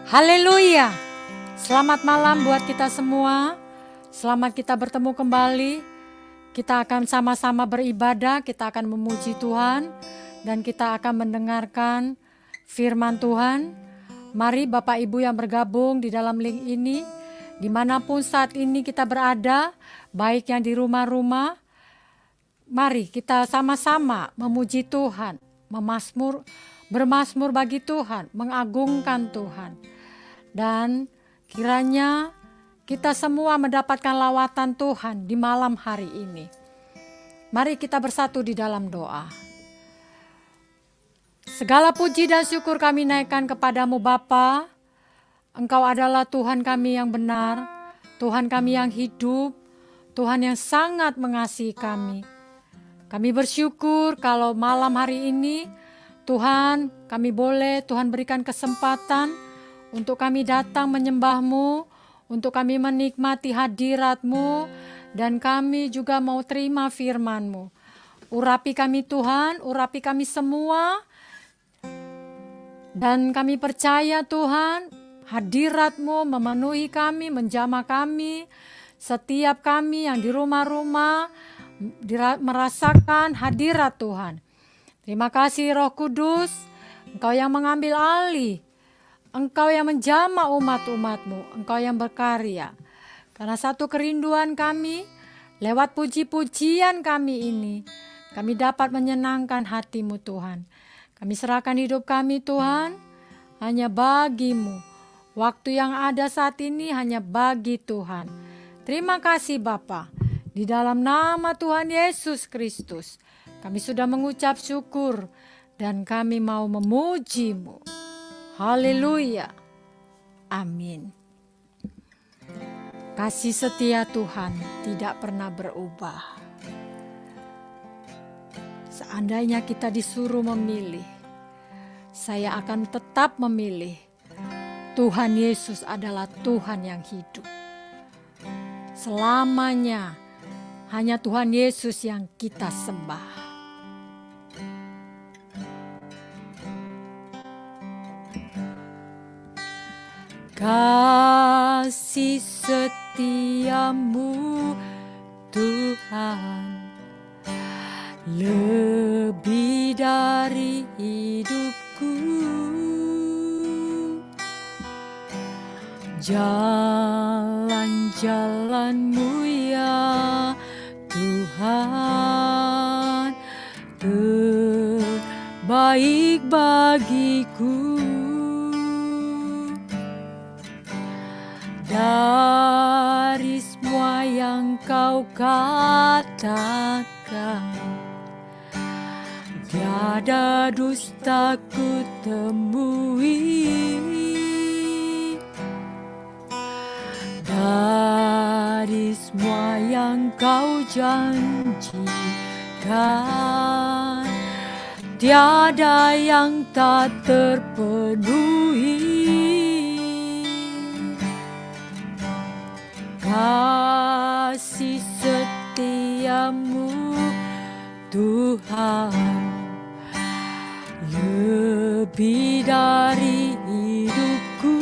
Haleluya. Selamat malam buat kita semua. Selamat kita bertemu kembali. Kita akan sama-sama beribadah, kita akan memuji Tuhan, dan kita akan mendengarkan firman Tuhan. Mari Bapak Ibu yang bergabung di dalam link ini, dimanapun saat ini kita berada, baik yang di rumah-rumah, mari kita sama-sama memuji Tuhan, bermazmur bagi Tuhan, mengagungkan Tuhan. Dan kiranya kita semua mendapatkan lawatan Tuhan di malam hari ini. Mari kita bersatu di dalam doa. Segala puji dan syukur kami naikkan kepadamu Bapa. Engkau adalah Tuhan kami yang benar, Tuhan kami yang hidup, Tuhan yang sangat mengasihi kami. Kami bersyukur kalau malam hari ini Tuhan Tuhan berikan kesempatan untuk kami datang menyembah-Mu, untuk kami menikmati hadirat-Mu, dan kami juga mau terima firman-Mu. Urapi kami Tuhan, urapi kami semua, dan kami percaya Tuhan, hadirat-Mu memenuhi kami, menjamah kami, setiap kami yang di rumah-rumah merasakan hadirat Tuhan. Terima kasih Roh Kudus, Engkau yang mengambil alih, Engkau yang menjamah umat-umat-Mu, Engkau yang berkarya. Karena satu kerinduan kami, lewat puji-pujian kami ini, kami dapat menyenangkan hati-Mu Tuhan. Kami serahkan hidup kami Tuhan, hanya bagi-Mu. Waktu yang ada saat ini hanya bagi Tuhan. Terima kasih Bapa. Di dalam nama Tuhan Yesus Kristus, kami sudah mengucap syukur dan kami mau memuji-Mu. Haleluya. Amin. Kasih setia Tuhan tidak pernah berubah. Seandainya kita disuruh memilih, saya akan tetap memilih. Tuhan Yesus adalah Tuhan yang hidup. Selamanya hanya Tuhan Yesus yang kita sembah. Kasih setiamu Tuhan lebih dari hidupku. Jalan-jalan-Mu ya Tuhan terbaik bagiku. Dari semua yang Kau katakan, tiada dusta ku temui. Dari semua yang Kau janjikan, tiada yang tak terpenuhi. Kasih setiamu Tuhan lebih dari hidupku.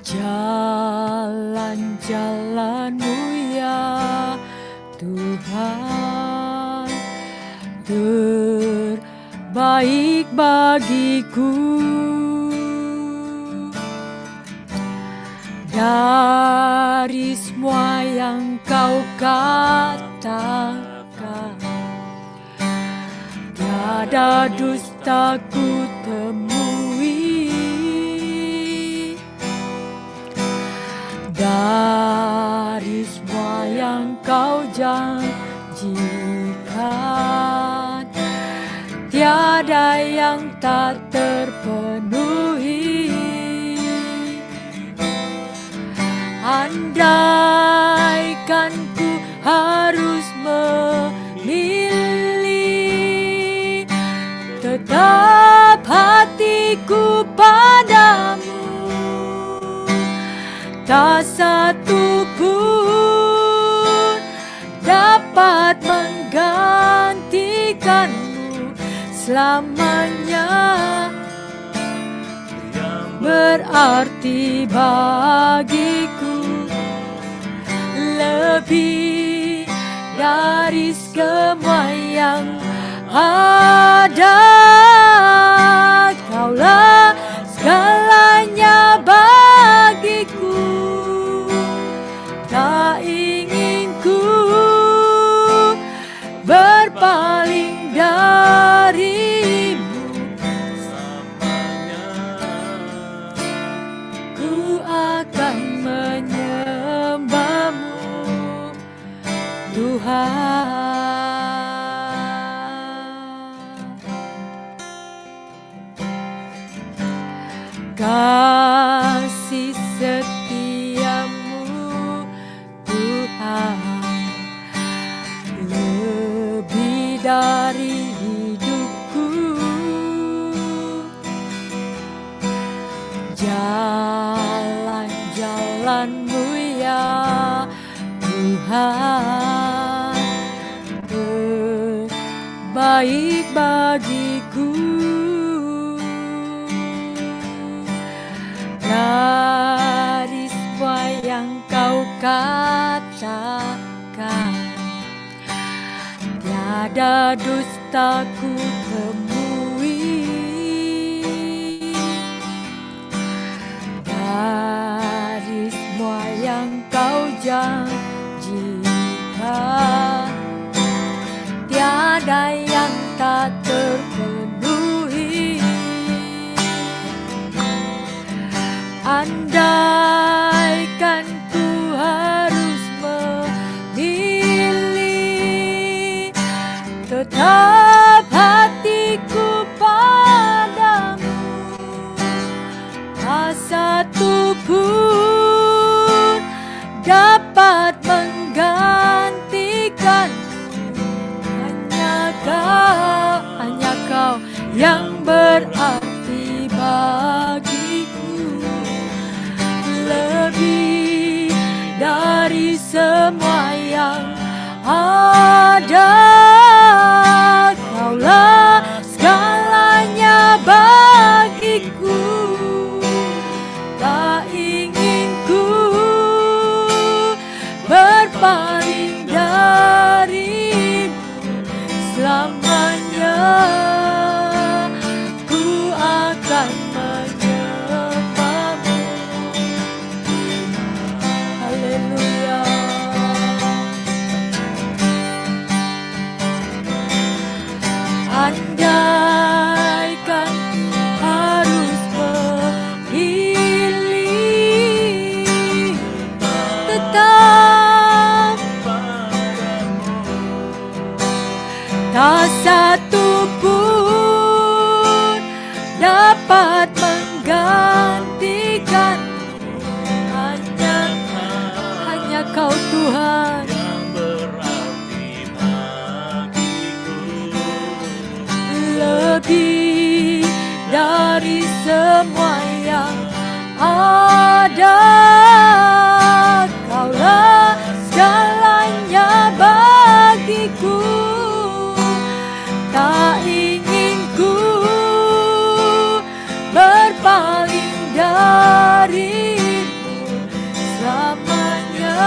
Jalan-jalan-Mu ya Tuhan terbaik bagiku. Dari semua yang Kau katakan, tiada dusta ku temui. Dari semua yang Kau janjikan, tiada yang tak terpenuhi. Andaikan ku harus memilih, tetap hatiku padamu, tak satu pun dapat menggantikanmu. selamanya, berarti bagiku lebih dari semua yang ada. Kaulah segalanya bagiku, tak ingin ku berpaling darimu. Ku akan menyembahmu, Tuhan. Kasih setiamu, Tuhan, lebih dari hidupku. Jalan-jalanmu ya Tuhan, terbaik bagiku. Dari semua yang kau katakan, tiada dusta ku temui. Dari semua yang kau janjikan, tiada yang tak terpenuhi. Andaikan ku harus memilih, tetap hatiku padamu, tak satu pun dapat menggantikanmu. Hanya kau yang berarti bagiku, lebih dari semua yang ada. Kaulah segalanya bagiku, tak ingin ku berpaling darimu selamanya. Ku akan menyembahmu. Haleluya. Andaikan harus memilih, tetap tak satu pun dapat menggantikan. Hanya kau Tuhan yang berarti bagiku, lebih dari semua yang ada. Kaulah segalanya bagiku, tak ingin ku berpaling darimu selamanya.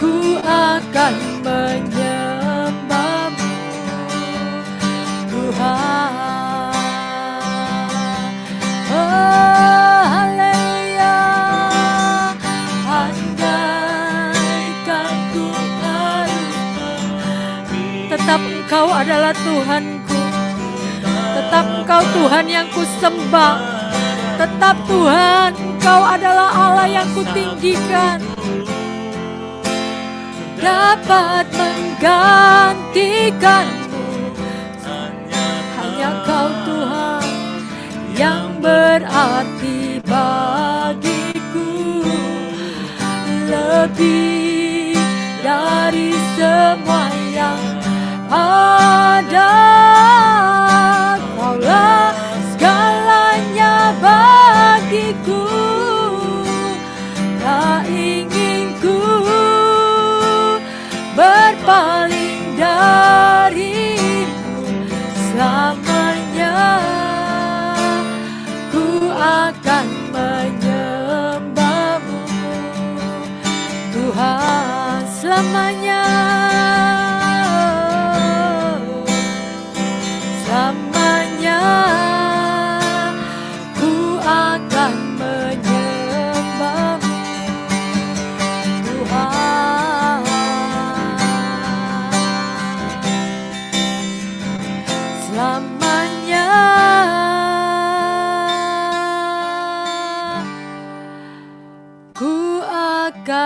Ku akan menyembahmu, Tuhan. Oh, haleluya. Andaikan ku harus memilih, tetap Engkau adalah Tuhanku, tetap Engkau Tuhan yang ku sembah, tetap Tuhan Engkau adalah Allah yang ku tinggikan. Dapat menggantikanmu, hanya Kau Tuhan yang berarti bagiku, lebih dari semua yang ada. Kaulah segalanya bagiku, tak ingin ku berpaling darimu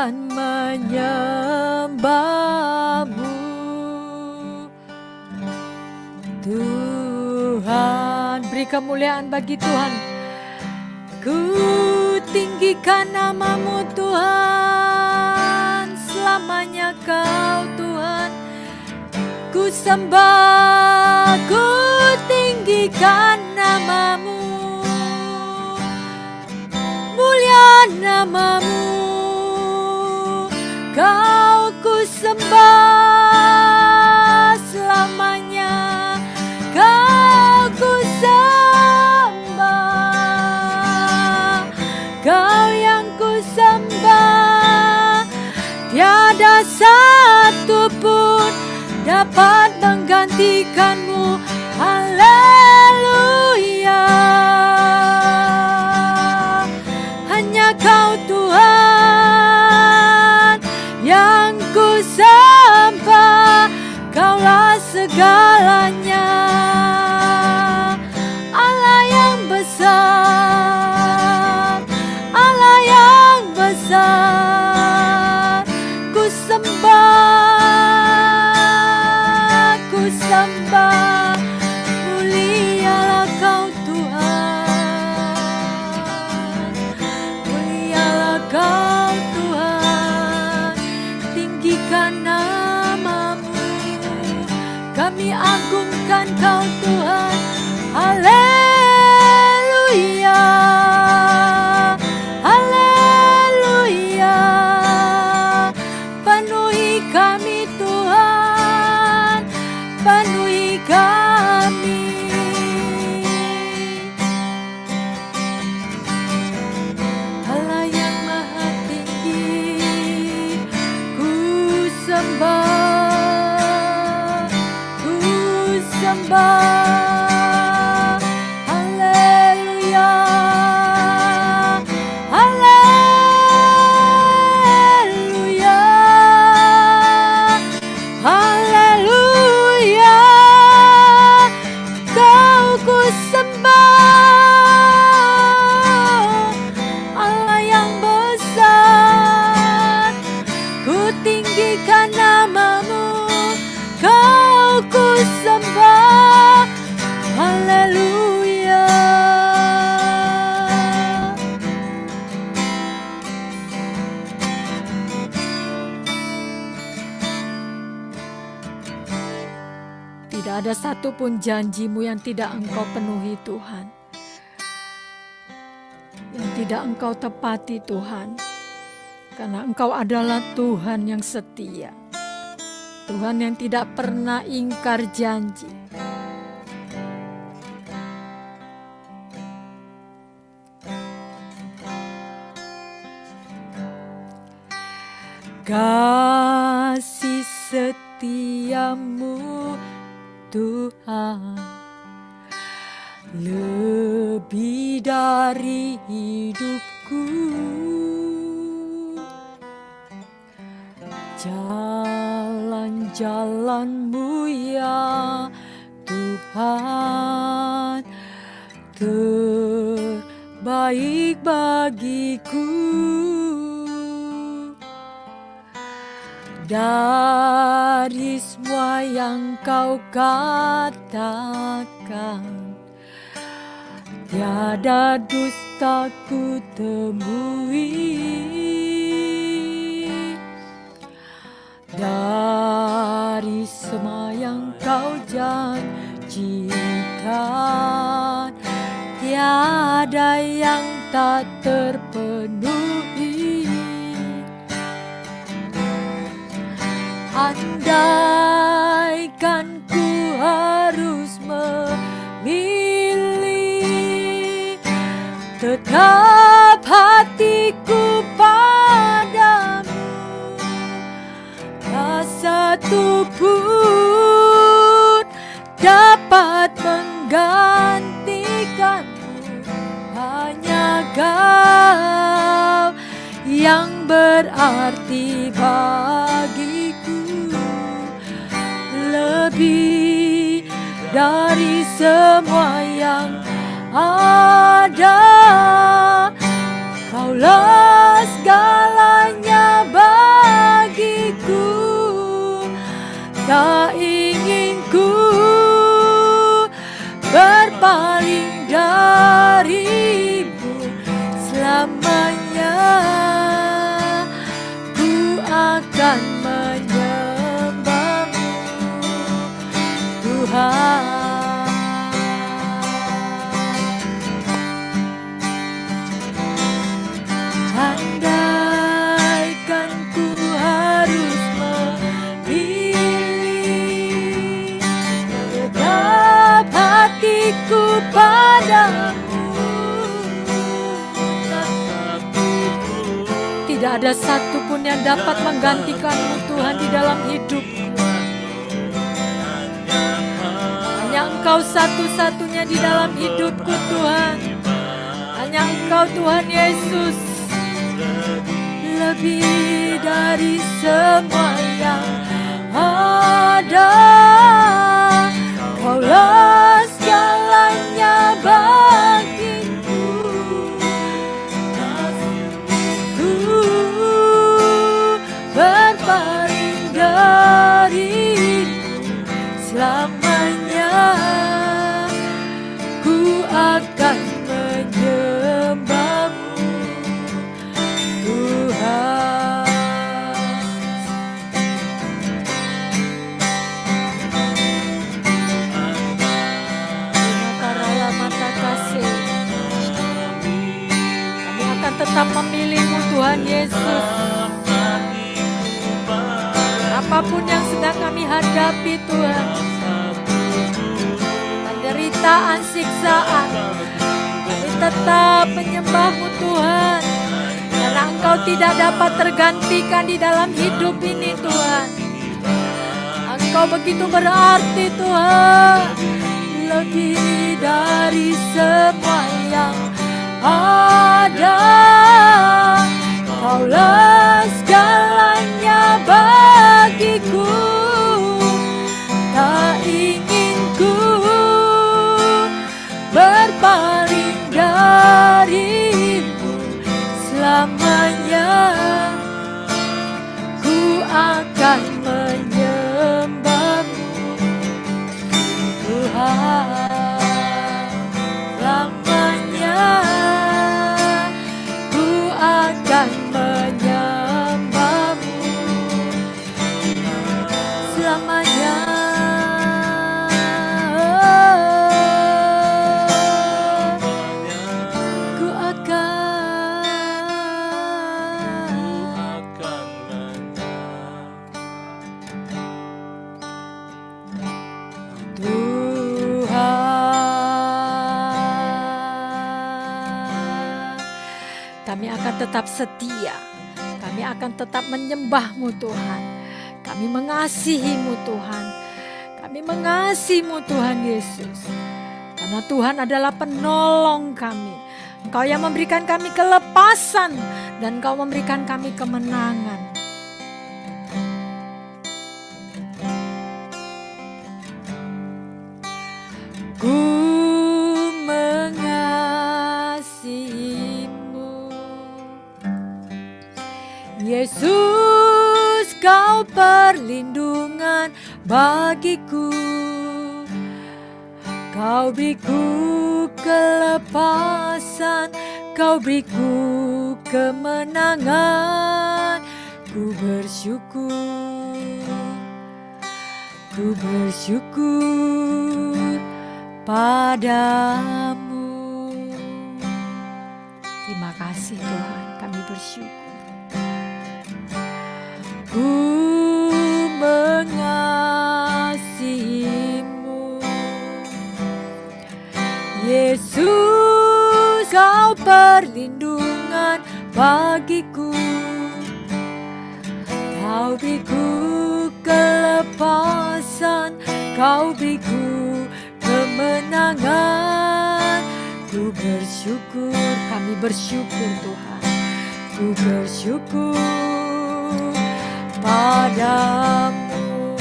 akan menyembah-Mu. Tuhan, beri kemuliaan bagi Tuhan. Ku tinggikan nama-Mu Tuhan, selamanya Kau Tuhan. Ku sembah, ku tinggikan nama-Mu, mulia nama-Mu. Kau ku sembah selamanya, Kau ku sembah, Kau yang ku sembah. Tiada satu pun dapat menggantikan-Mu. Haleluya. Hanya Kau Tuhan yang ku sembah, Kaulah segalanya. Allah yang besar, Allah yang besar, ku sembah, ku sembah. Mulialah Kau Tuhan, mulialah Kau Tuhan. Tinggikan nama-Mu, kami agungkan Kau Tuhan. Haleluya, haleluya. Penuhi kami Tuhan, penuhi kami. Allah yang maha tinggi, ku sembah, ku sembah. Haleluya, haleluya, haleluya. Kau ku sembah, Allah yang besar. Ku tinggikan nama-Mu, Kau ku sembah. Haleluya. Tidak ada satupun janji-Mu yang tidak Engkau penuhi Tuhan, yang tidak Engkau tepati Tuhan. Karena Engkau adalah Tuhan yang setia, Tuhan yang tidak pernah ingkar janji. Kasih setia-Mu Tuhan lebih dari hidupku. Jalan-jalan-Mu ya Tuhan terbaik bagiku. Dari semua yang Kau katakan, tiada dusta ku temui. Dari semua yang Kau janjikan, tiada yang tak terpenuhi. Andaikan ku harus memilih, tetap hatiku padamu. Tak satu pun dapat menggantikanmu. Hanya Kau yang berarti bagiku. Lebih dari semua yang ada, Kaulah segalanya. berpaling darimu selamanya. Ku akan menyembahmu Tuhan. Andaikan ku harus memilih, tetap hatiku padamu. Tidak ada satupun yang dapat menggantikanmu Tuhan di dalam hidupku. Hanya Engkau satu-satunya di dalam hidupku Tuhan. Hanya Engkau Tuhan Yesus. Lebih dari semua yang ada, Kaulah segalanya bagiku. Ku berpaling darimu selamanya. Ku akan menyembahmu Tuhan. Matalah mata kasih. Kami akan tetap memilih-Mu Tuhan Yesus. Apapun yang sedang kami hadapi Tuhan, penderitaan, siksaan, kami tetap menyembah-Mu Tuhan. Karena Engkau tidak dapat tergantikan di dalam hidup ini Tuhan. Engkau begitu berarti Tuhan. Lebih dari semua yang ada, Kaulah segalanya bagiku. Tak ingin ku berpaling darimu selamanya. Ku akan menyembahmu Tuhan selamanya. Ku akan menyembahmu selamanya. Kami akan tetap setia. Kami akan tetap menyembah-Mu Tuhan. Kami mengasihi-Mu Tuhan. Kami mengasihi-Mu Tuhan Yesus. Karena Tuhan adalah penolong kami. Engkau yang memberikan kami kelepasan dan Engkau memberikan kami kemenangan. Ku Yesus, Kau perlindungan bagiku. Kau beriku kelepasan, Kau beriku kemenangan. Ku bersyukur padamu. Terima kasih Tuhan, kami bersyukur. Ku mengasihi-Mu Yesus, Kau perlindungan bagiku. Kau beriku kelepasan, Kau beriku kemenangan. Ku bersyukur, kami bersyukur Tuhan. Ku bersyukur padamu.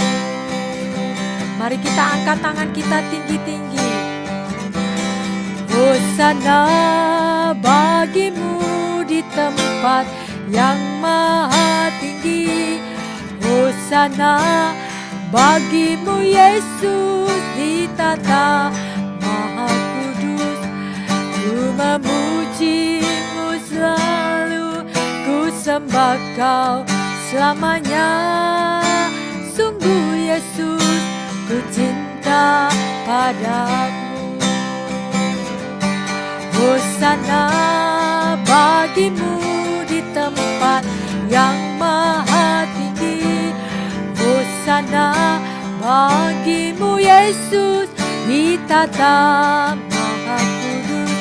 Mari kita angkat tangan kita tinggi-tinggi. Hosana bagimu di tempat yang maha tinggi. Hosana bagimu Yesus di tata maha memuji-Mu selalu, ku sembah Kau selamanya. Sungguh Yesus, ku cinta padamu. Hosana bagimu di tempat yang maha tinggi. Hosana bagimu Yesus di tata maha kudus.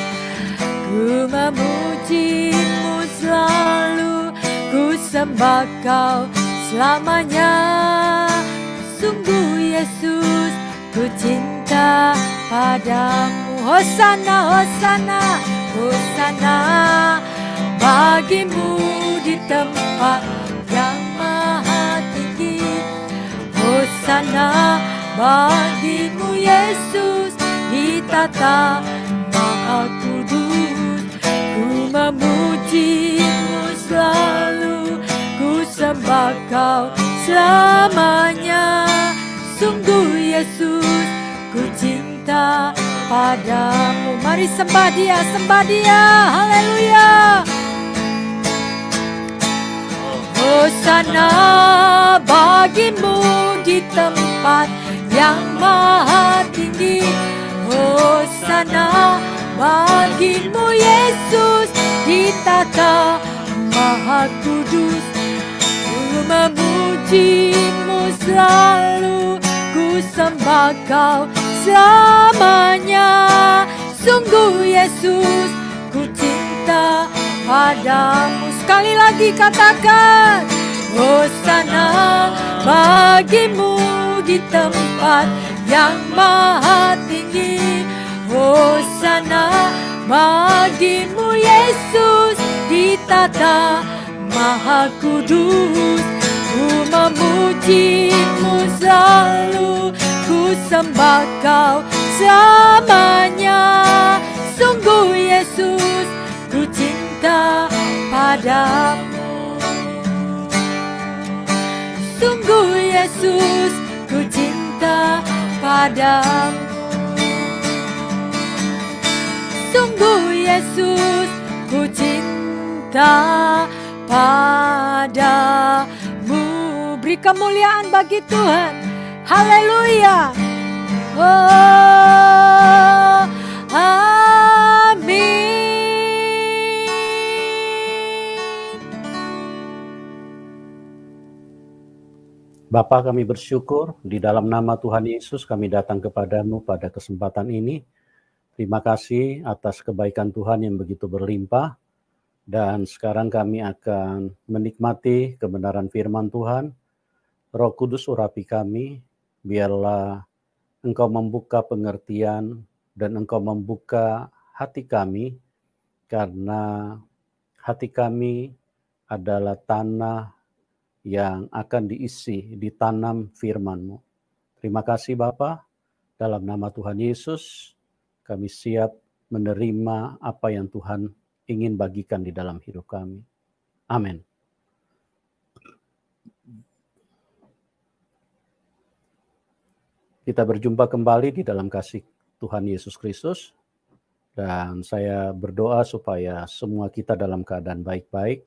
Ku memuji-Mu selalu, ku sembah Kau selamanya. Sungguh Yesus, ku cinta padamu. Hosana, hosana, hosana bagimu di tempat yang maha tinggi. Hosana bagimu Yesus di tata maha kudus. Ku memuji-Mu selalu, ku sembah Kau selamanya. Sungguh Yesus, ku cinta padamu. Mari sembah Dia, sembah Dia. Haleluya. Hosana bagimu di tempat yang maha tinggi. Hosana bagimu Yesus di tata maha kudus. Ku memuji-Mu selalu, ku sembah Kau selamanya. Sungguh Yesus, ku cinta padamu. Sekali lagi katakan, hosana bagimu di tempat yang maha tinggi. Hosana bagimu Yesus di tata maha kudus. Ku memuji-Mu selalu, ku sembah Kau selamanya. Sungguh Yesus, ku cinta padamu. Sungguh Yesus, ku cinta padamu. Sungguh Yesus, ku cinta padamu. Beri kemuliaan bagi Tuhan. Haleluya. Oh, amin. Bapa, kami bersyukur di dalam nama Tuhan Yesus kami datang kepadamu pada kesempatan ini. Terima kasih atas kebaikan Tuhan yang begitu berlimpah. Dan sekarang kami akan menikmati kebenaran firman Tuhan. Roh Kudus urapi kami, biarlah Engkau membuka pengertian dan Engkau membuka hati kami, karena hati kami adalah tanah yang akan diisi, ditanam firman-Mu. Terima kasih Bapa, dalam nama Tuhan Yesus, kami siap menerima apa yang Tuhan ingin bagikan di dalam hidup kami. Amin. Kita berjumpa kembali di dalam kasih Tuhan Yesus Kristus, dan saya berdoa supaya semua kita dalam keadaan baik-baik,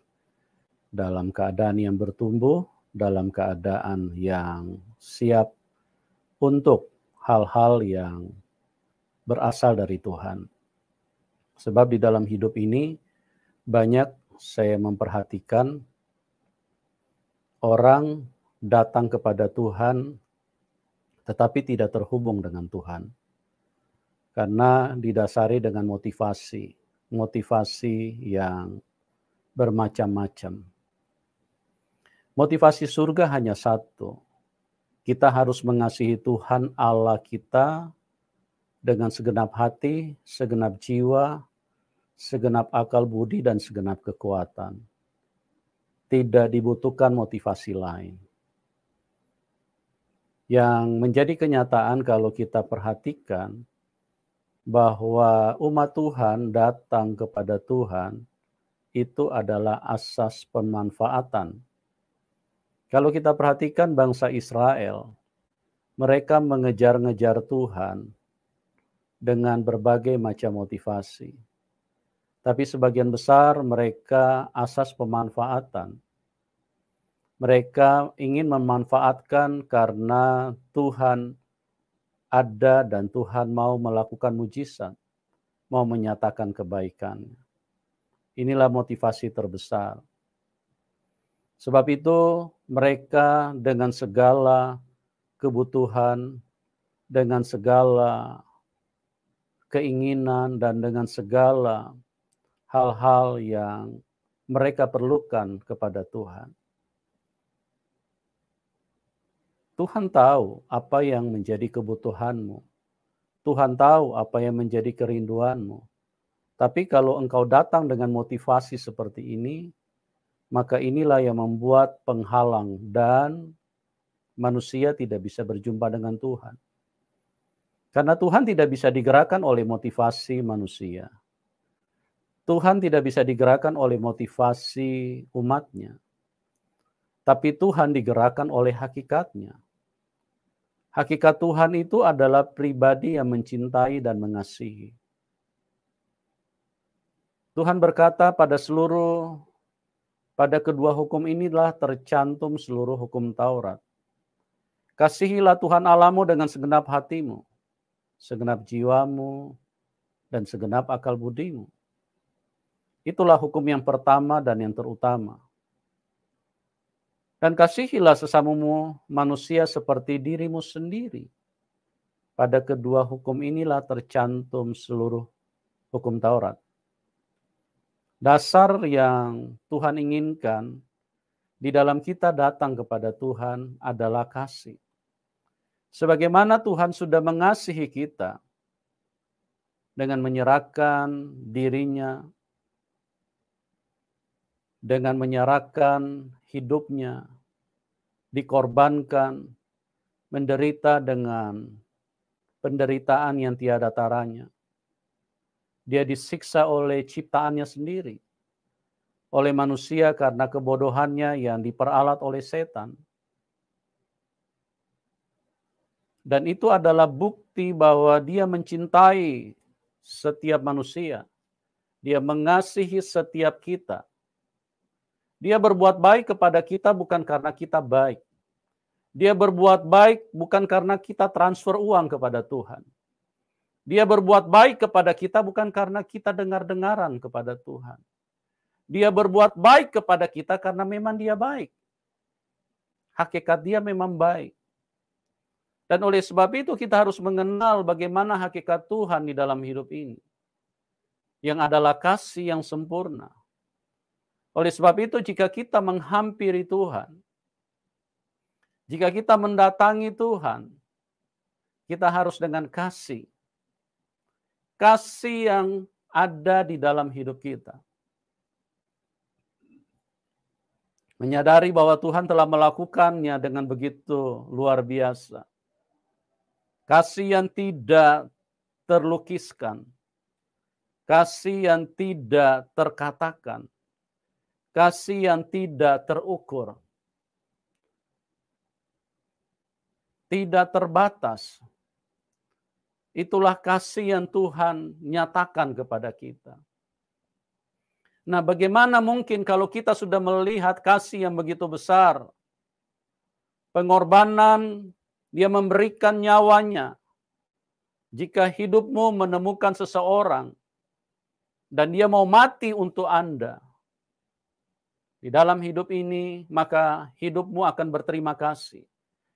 dalam keadaan yang bertumbuh, dalam keadaan yang siap untuk hal-hal yang berasal dari Tuhan. Sebab di dalam hidup ini banyak saya memperhatikan orang datang kepada Tuhan tetapi tidak terhubung dengan Tuhan. Karena didasari dengan motivasi yang bermacam-macam. Motivasi surga hanya satu. Kita harus mengasihi Tuhan Allah kita dengan segenap hati, segenap jiwa, segenap akal budi, dan segenap kekuatan. Tidak dibutuhkan motivasi lain. Yang menjadi kenyataan kalau kita perhatikan bahwa umat Tuhan datang kepada Tuhan itu adalah asas pemanfaatan. Kalau kita perhatikan bangsa Israel, mereka mengejar-ngejar Tuhan dengan berbagai macam motivasi. Tapi sebagian besar mereka asas pemanfaatan. Mereka ingin memanfaatkan karena Tuhan ada dan Tuhan mau melakukan mujizat, mau menyatakan kebaikan. Inilah motivasi terbesar. Sebab itu mereka dengan segala kebutuhan, dengan segala keinginan dan dengan segala hal-hal yang mereka perlukan kepada Tuhan. Tuhan tahu apa yang menjadi kebutuhanmu. Tuhan tahu apa yang menjadi kerinduanmu. Tapi kalau engkau datang dengan motivasi seperti ini, maka inilah yang membuat penghalang dan manusia tidak bisa berjumpa dengan Tuhan. Karena Tuhan tidak bisa digerakkan oleh motivasi manusia. Tuhan tidak bisa digerakkan oleh motivasi umatnya. Tapi Tuhan digerakkan oleh hakikatnya. Hakikat Tuhan itu adalah pribadi yang mencintai dan mengasihi. Tuhan berkata pada kedua hukum inilah tercantum seluruh hukum Taurat. Kasihilah Tuhan Allahmu dengan segenap hatimu, segenap jiwamu, dan segenap akal budimu. Itulah hukum yang pertama dan yang terutama. Dan kasihilah sesamamu manusia seperti dirimu sendiri. Pada kedua hukum inilah tercantum seluruh hukum Taurat. Dasar yang Tuhan inginkan di dalam kita datang kepada Tuhan adalah kasih. Sebagaimana Tuhan sudah mengasihi kita dengan menyerahkan dirinya, dengan menyerahkan hidupnya, dikorbankan, menderita dengan penderitaan yang tiada taranya. Dia disiksa oleh ciptaannya sendiri, oleh manusia karena kebodohannya yang diperalat oleh setan. Dan itu adalah bukti bahwa dia mencintai setiap manusia. Dia mengasihi setiap kita. Dia berbuat baik kepada kita bukan karena kita baik. Dia berbuat baik bukan karena kita transfer uang kepada Tuhan. Dia berbuat baik kepada kita bukan karena kita dengar-dengaran kepada Tuhan. Dia berbuat baik kepada kita karena memang dia baik. Hakikat dia memang baik. Dan oleh sebab itu kita harus mengenal bagaimana hakikat Tuhan di dalam hidup ini. Yang adalah kasih yang sempurna. Oleh sebab itu jika kita menghampiri Tuhan, jika kita mendatangi Tuhan, kita harus dengan kasih. Kasih yang ada di dalam hidup kita. Menyadari bahwa Tuhan telah melakukannya dengan begitu luar biasa. Kasih yang tidak terlukiskan. Kasih yang tidak terkatakan. Kasih yang tidak terukur. Tidak terbatas. Itulah kasih yang Tuhan nyatakan kepada kita. Nah, bagaimana mungkin kalau kita sudah melihat kasih yang begitu besar, pengorbanan, dia memberikan nyawanya. Jika hidupmu menemukan seseorang dan dia mau mati untuk Anda, di dalam hidup ini, maka hidupmu akan berterima kasih.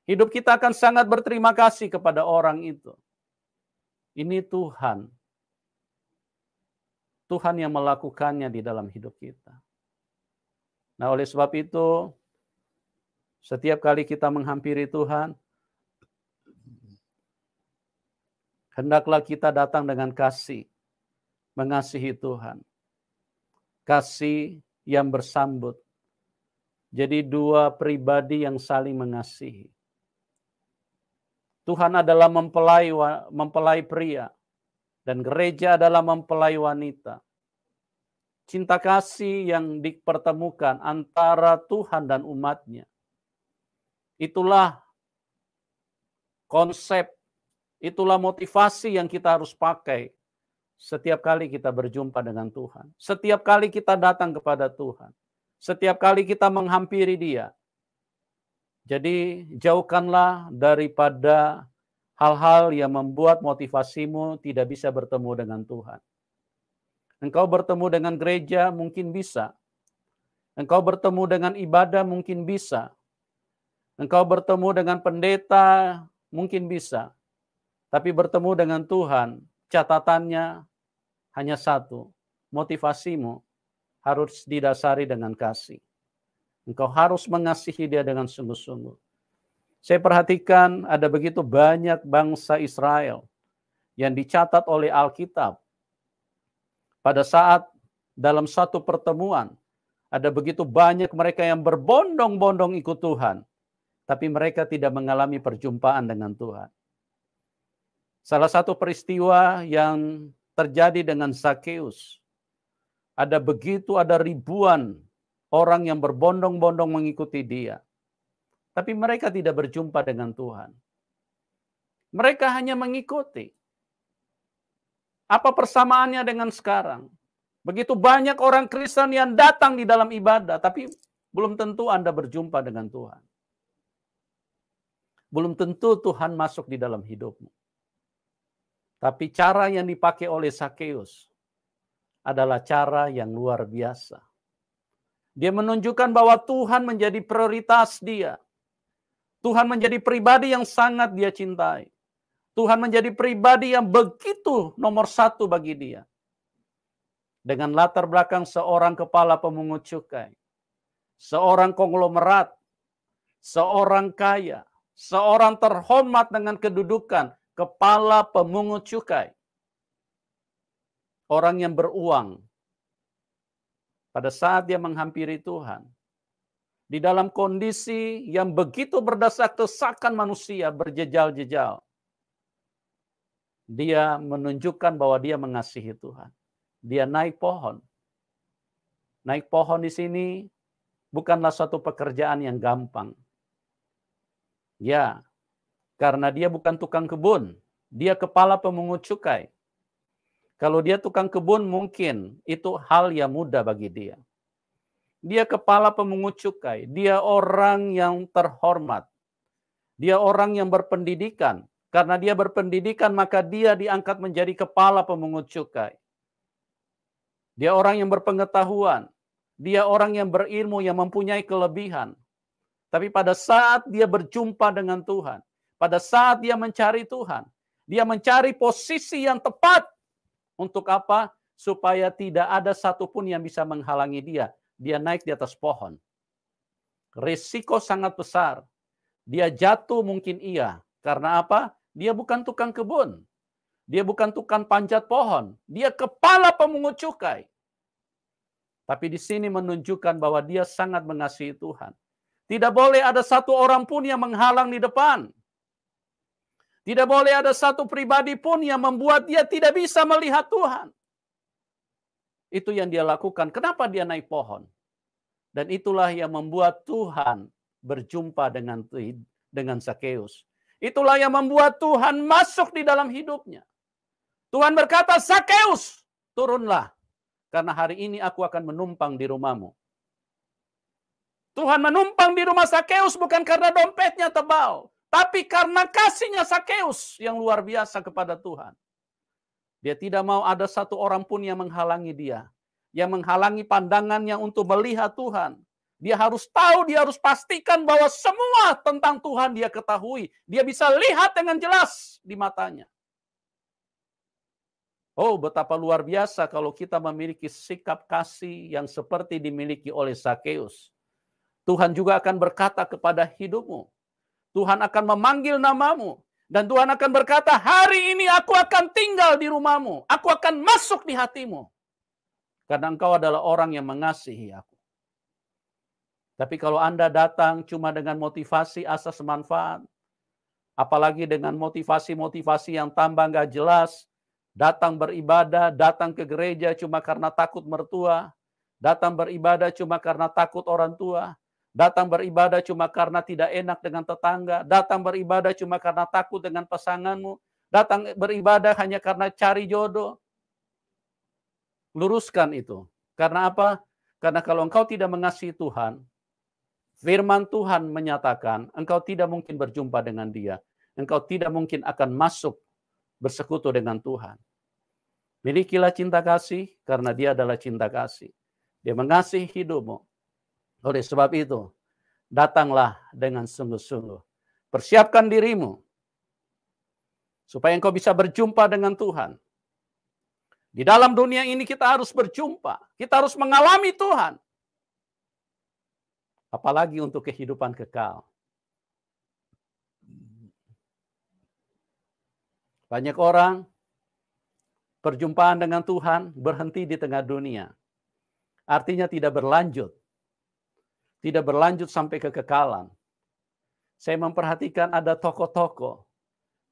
Hidup kita akan sangat berterima kasih kepada orang itu. Ini Tuhan. Tuhan yang melakukannya di dalam hidup kita. Nah, oleh sebab itu, setiap kali kita menghampiri Tuhan, hendaklah kita datang dengan kasih, mengasihi Tuhan. Kasih yang bersambut. Jadi dua pribadi yang saling mengasihi. Tuhan adalah mempelai pria dan gereja adalah mempelai wanita. Cinta kasih yang dipertemukan antara Tuhan dan umatnya. Itulah konsep, itulah motivasi yang kita harus pakai Setiap kali kita berjumpa dengan Tuhan, setiap kali kita datang kepada Tuhan, setiap kali kita menghampiri Dia. Jadi jauhkanlah daripada hal-hal yang membuat motivasimu tidak bisa bertemu dengan Tuhan. Engkau bertemu dengan gereja mungkin bisa. Engkau bertemu dengan ibadah mungkin bisa. Engkau bertemu dengan pendeta mungkin bisa. Tapi bertemu dengan Tuhan, catatannya hanya satu. Motivasimu harus didasari dengan kasih. Engkau harus mengasihi Dia dengan sungguh-sungguh. Saya perhatikan ada begitu banyak bangsa Israel yang dicatat oleh Alkitab. Pada saat dalam satu pertemuan, ada begitu banyak mereka yang berbondong-bondong ikut Tuhan. Tapi mereka tidak mengalami perjumpaan dengan Tuhan. Salah satu peristiwa yang terjadi dengan Zakheus. Ada ribuan orang yang berbondong-bondong mengikuti dia. Tapi mereka tidak berjumpa dengan Tuhan. Mereka hanya mengikuti. Apa persamaannya dengan sekarang? Begitu banyak orang Kristen yang datang di dalam ibadah, tapi belum tentu Anda berjumpa dengan Tuhan. Belum tentu Tuhan masuk di dalam hidupmu. Tapi cara yang dipakai oleh Zakheus adalah cara yang luar biasa. Dia menunjukkan bahwa Tuhan menjadi prioritas dia. Tuhan menjadi pribadi yang sangat dia cintai. Tuhan menjadi pribadi yang begitu nomor satu bagi dia. Dengan latar belakang seorang kepala pemungut cukai, seorang konglomerat, seorang kaya, seorang terhormat dengan kedudukan, kepala pemungut cukai. Orang yang beruang. Pada saat dia menghampiri Tuhan, di dalam kondisi yang begitu berdesak-desakan manusia, berjejal-jejal, dia menunjukkan bahwa dia mengasihi Tuhan. Dia naik pohon. Naik pohon di sini bukanlah suatu pekerjaan yang gampang. Ya, karena dia bukan tukang kebun. Dia kepala pemungut cukai. Kalau dia tukang kebun mungkin itu hal yang mudah bagi dia. Dia kepala pemungut cukai. Dia orang yang terhormat. Dia orang yang berpendidikan. Karena dia berpendidikan maka dia diangkat menjadi kepala pemungut cukai. Dia orang yang berpengetahuan. Dia orang yang berilmu, yang mempunyai kelebihan. Tapi pada saat dia berjumpa dengan Tuhan, pada saat dia mencari Tuhan, dia mencari posisi yang tepat. Untuk apa? Supaya tidak ada satupun yang bisa menghalangi dia. Dia naik di atas pohon. Risiko sangat besar. Dia jatuh mungkin iya. Karena apa? Dia bukan tukang kebun. Dia bukan tukang panjat pohon. Dia kepala pemungut cukai. Tapi di sini menunjukkan bahwa dia sangat mengasihi Tuhan. Tidak boleh ada satu orang pun yang menghalang di depan. Tidak boleh ada satu pribadi pun yang membuat dia tidak bisa melihat Tuhan. Itu yang dia lakukan. Kenapa dia naik pohon? Dan itulah yang membuat Tuhan berjumpa dengan Zakheus. Itulah yang membuat Tuhan masuk di dalam hidupnya. Tuhan berkata, Zakheus, turunlah. Karena hari ini aku akan menumpang di rumahmu. Tuhan menumpang di rumah Zakheus bukan karena dompetnya tebal. Tapi karena kasihnya Zakheus yang luar biasa kepada Tuhan. Dia tidak mau ada satu orang pun yang menghalangi dia. Yang menghalangi pandangannya untuk melihat Tuhan. Dia harus tahu, dia harus pastikan bahwa semua tentang Tuhan dia ketahui. Dia bisa lihat dengan jelas di matanya. Oh, betapa luar biasa kalau kita memiliki sikap kasih yang seperti dimiliki oleh Zakheus. Tuhan juga akan berkata kepada hidupmu. Tuhan akan memanggil namamu. Dan Tuhan akan berkata, hari ini aku akan tinggal di rumahmu. Aku akan masuk di hatimu. Karena engkau adalah orang yang mengasihi aku. Tapi kalau Anda datang cuma dengan motivasi asas manfaat, apalagi dengan motivasi-motivasi yang tambah nggak jelas, datang beribadah, datang ke gereja cuma karena takut mertua, datang beribadah cuma karena takut orang tua, datang beribadah cuma karena tidak enak dengan tetangga, datang beribadah cuma karena takut dengan pasanganmu, datang beribadah hanya karena cari jodoh. Luruskan itu. Karena apa? Karena kalau engkau tidak mengasihi Tuhan, firman Tuhan menyatakan engkau tidak mungkin berjumpa dengan Dia. Engkau tidak mungkin akan masuk bersekutu dengan Tuhan. Milikilah cinta kasih karena Dia adalah cinta kasih. Dia mengasihi hidupmu. Oleh sebab itu, datanglah dengan sungguh-sungguh. Persiapkan dirimu supaya engkau bisa berjumpa dengan Tuhan. Di dalam dunia ini kita harus berjumpa. Kita harus mengalami Tuhan. Apalagi untuk kehidupan kekal. Banyak orang perjumpaan dengan Tuhan berhenti di tengah dunia. Artinya tidak berlanjut. Tidak berlanjut sampai kekekalan. Saya memperhatikan ada tokoh-tokoh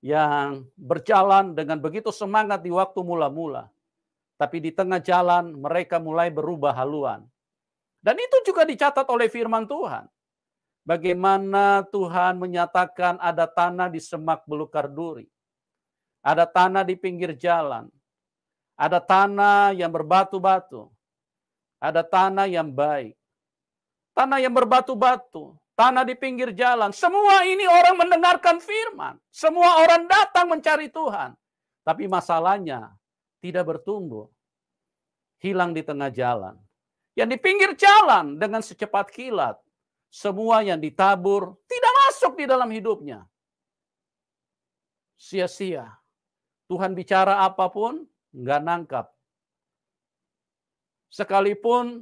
yang berjalan dengan begitu semangat di waktu mula-mula. Tapi di tengah jalan mereka mulai berubah haluan. Dan itu juga dicatat oleh firman Tuhan. Bagaimana Tuhan menyatakan ada tanah di semak belukar duri. Ada tanah di pinggir jalan. Ada tanah yang berbatu-batu. Ada tanah yang baik. Tanah yang berbatu-batu. Tanah di pinggir jalan. Semua ini orang mendengarkan firman. Semua orang datang mencari Tuhan. Tapi masalahnya tidak bertumbuh. Hilang di tengah jalan. Yang di pinggir jalan dengan secepat kilat. Semua yang ditabur tidak masuk di dalam hidupnya. Sia-sia. Tuhan bicara apapun, nggak nangkap. Sekalipun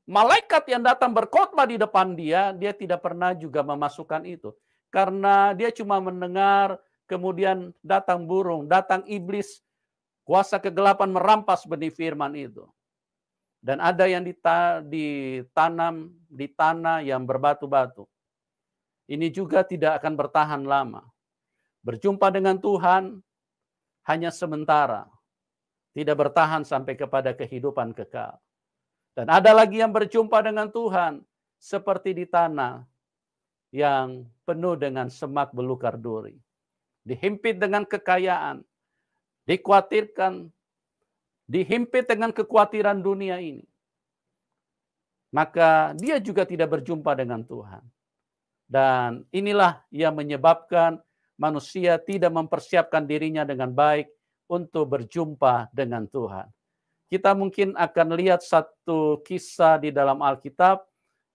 malaikat yang datang berkhotbah di depan dia tidak pernah juga memasukkan itu. Karena dia cuma mendengar, kemudian datang burung, datang iblis, kuasa kegelapan merampas benih firman itu. Dan ada yang ditanam di tanah yang berbatu-batu. Ini juga tidak akan bertahan lama. Berjumpa dengan Tuhan hanya sementara. Tidak bertahan sampai kepada kehidupan kekal. Dan ada lagi yang berjumpa dengan Tuhan seperti di tanah yang penuh dengan semak belukar duri. Dihimpit dengan kekayaan. Dikhawatirkan. Dihimpit dengan kekhawatiran dunia ini. Maka dia juga tidak berjumpa dengan Tuhan. Dan inilah yang menyebabkan manusia tidak mempersiapkan dirinya dengan baik untuk berjumpa dengan Tuhan. Kita mungkin akan lihat satu kisah di dalam Alkitab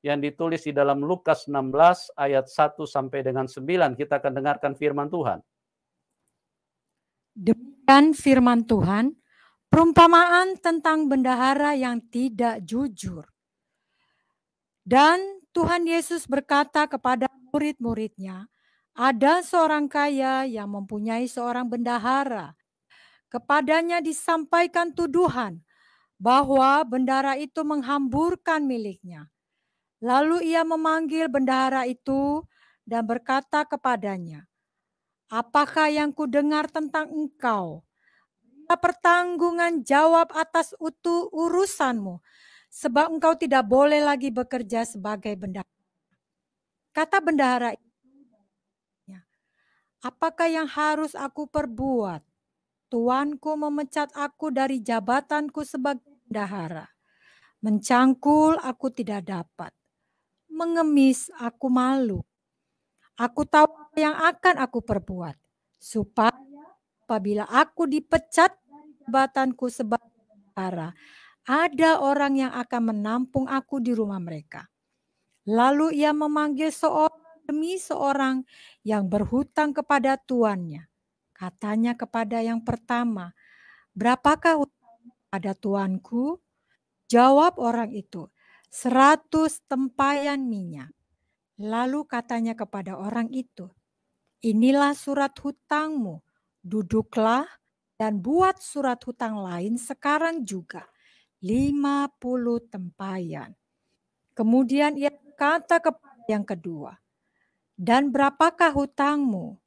yang ditulis di dalam Lukas 16 ayat 1 sampai dengan 9. Kita akan dengarkan firman Tuhan. Demikian firman Tuhan, perumpamaan tentang bendahara yang tidak jujur. Dan Tuhan Yesus berkata kepada murid-muridnya, ada seorang kaya yang mempunyai seorang bendahara. Kepadanya disampaikan tuduhan bahwa bendahara itu menghamburkan miliknya. Lalu ia memanggil bendahara itu dan berkata kepadanya, apakah yang kudengar tentang engkau? Pertanggungan jawab atas urusanmu, sebab engkau tidak boleh lagi bekerja sebagai bendahara. Kata bendahara, apakah yang harus aku perbuat? Tuanku memecat aku dari jabatanku sebagai bendahara. Mencangkul aku tidak dapat. Mengemis aku malu. Aku tahu apa yang akan aku perbuat. Supaya apabila aku dipecat dari jabatanku sebagai bendahara, ada orang yang akan menampung aku di rumah mereka. Lalu ia memanggil seorang demi seorang yang berhutang kepada tuannya. Katanya kepada yang pertama, berapakah hutang pada tuanku? Jawab orang itu, 100 tempayan minyak. Lalu katanya kepada orang itu, inilah surat hutangmu, duduklah dan buat surat hutang lain sekarang juga, 50 tempayan. Kemudian ia berkata kepada yang kedua, dan berapakah hutangmu?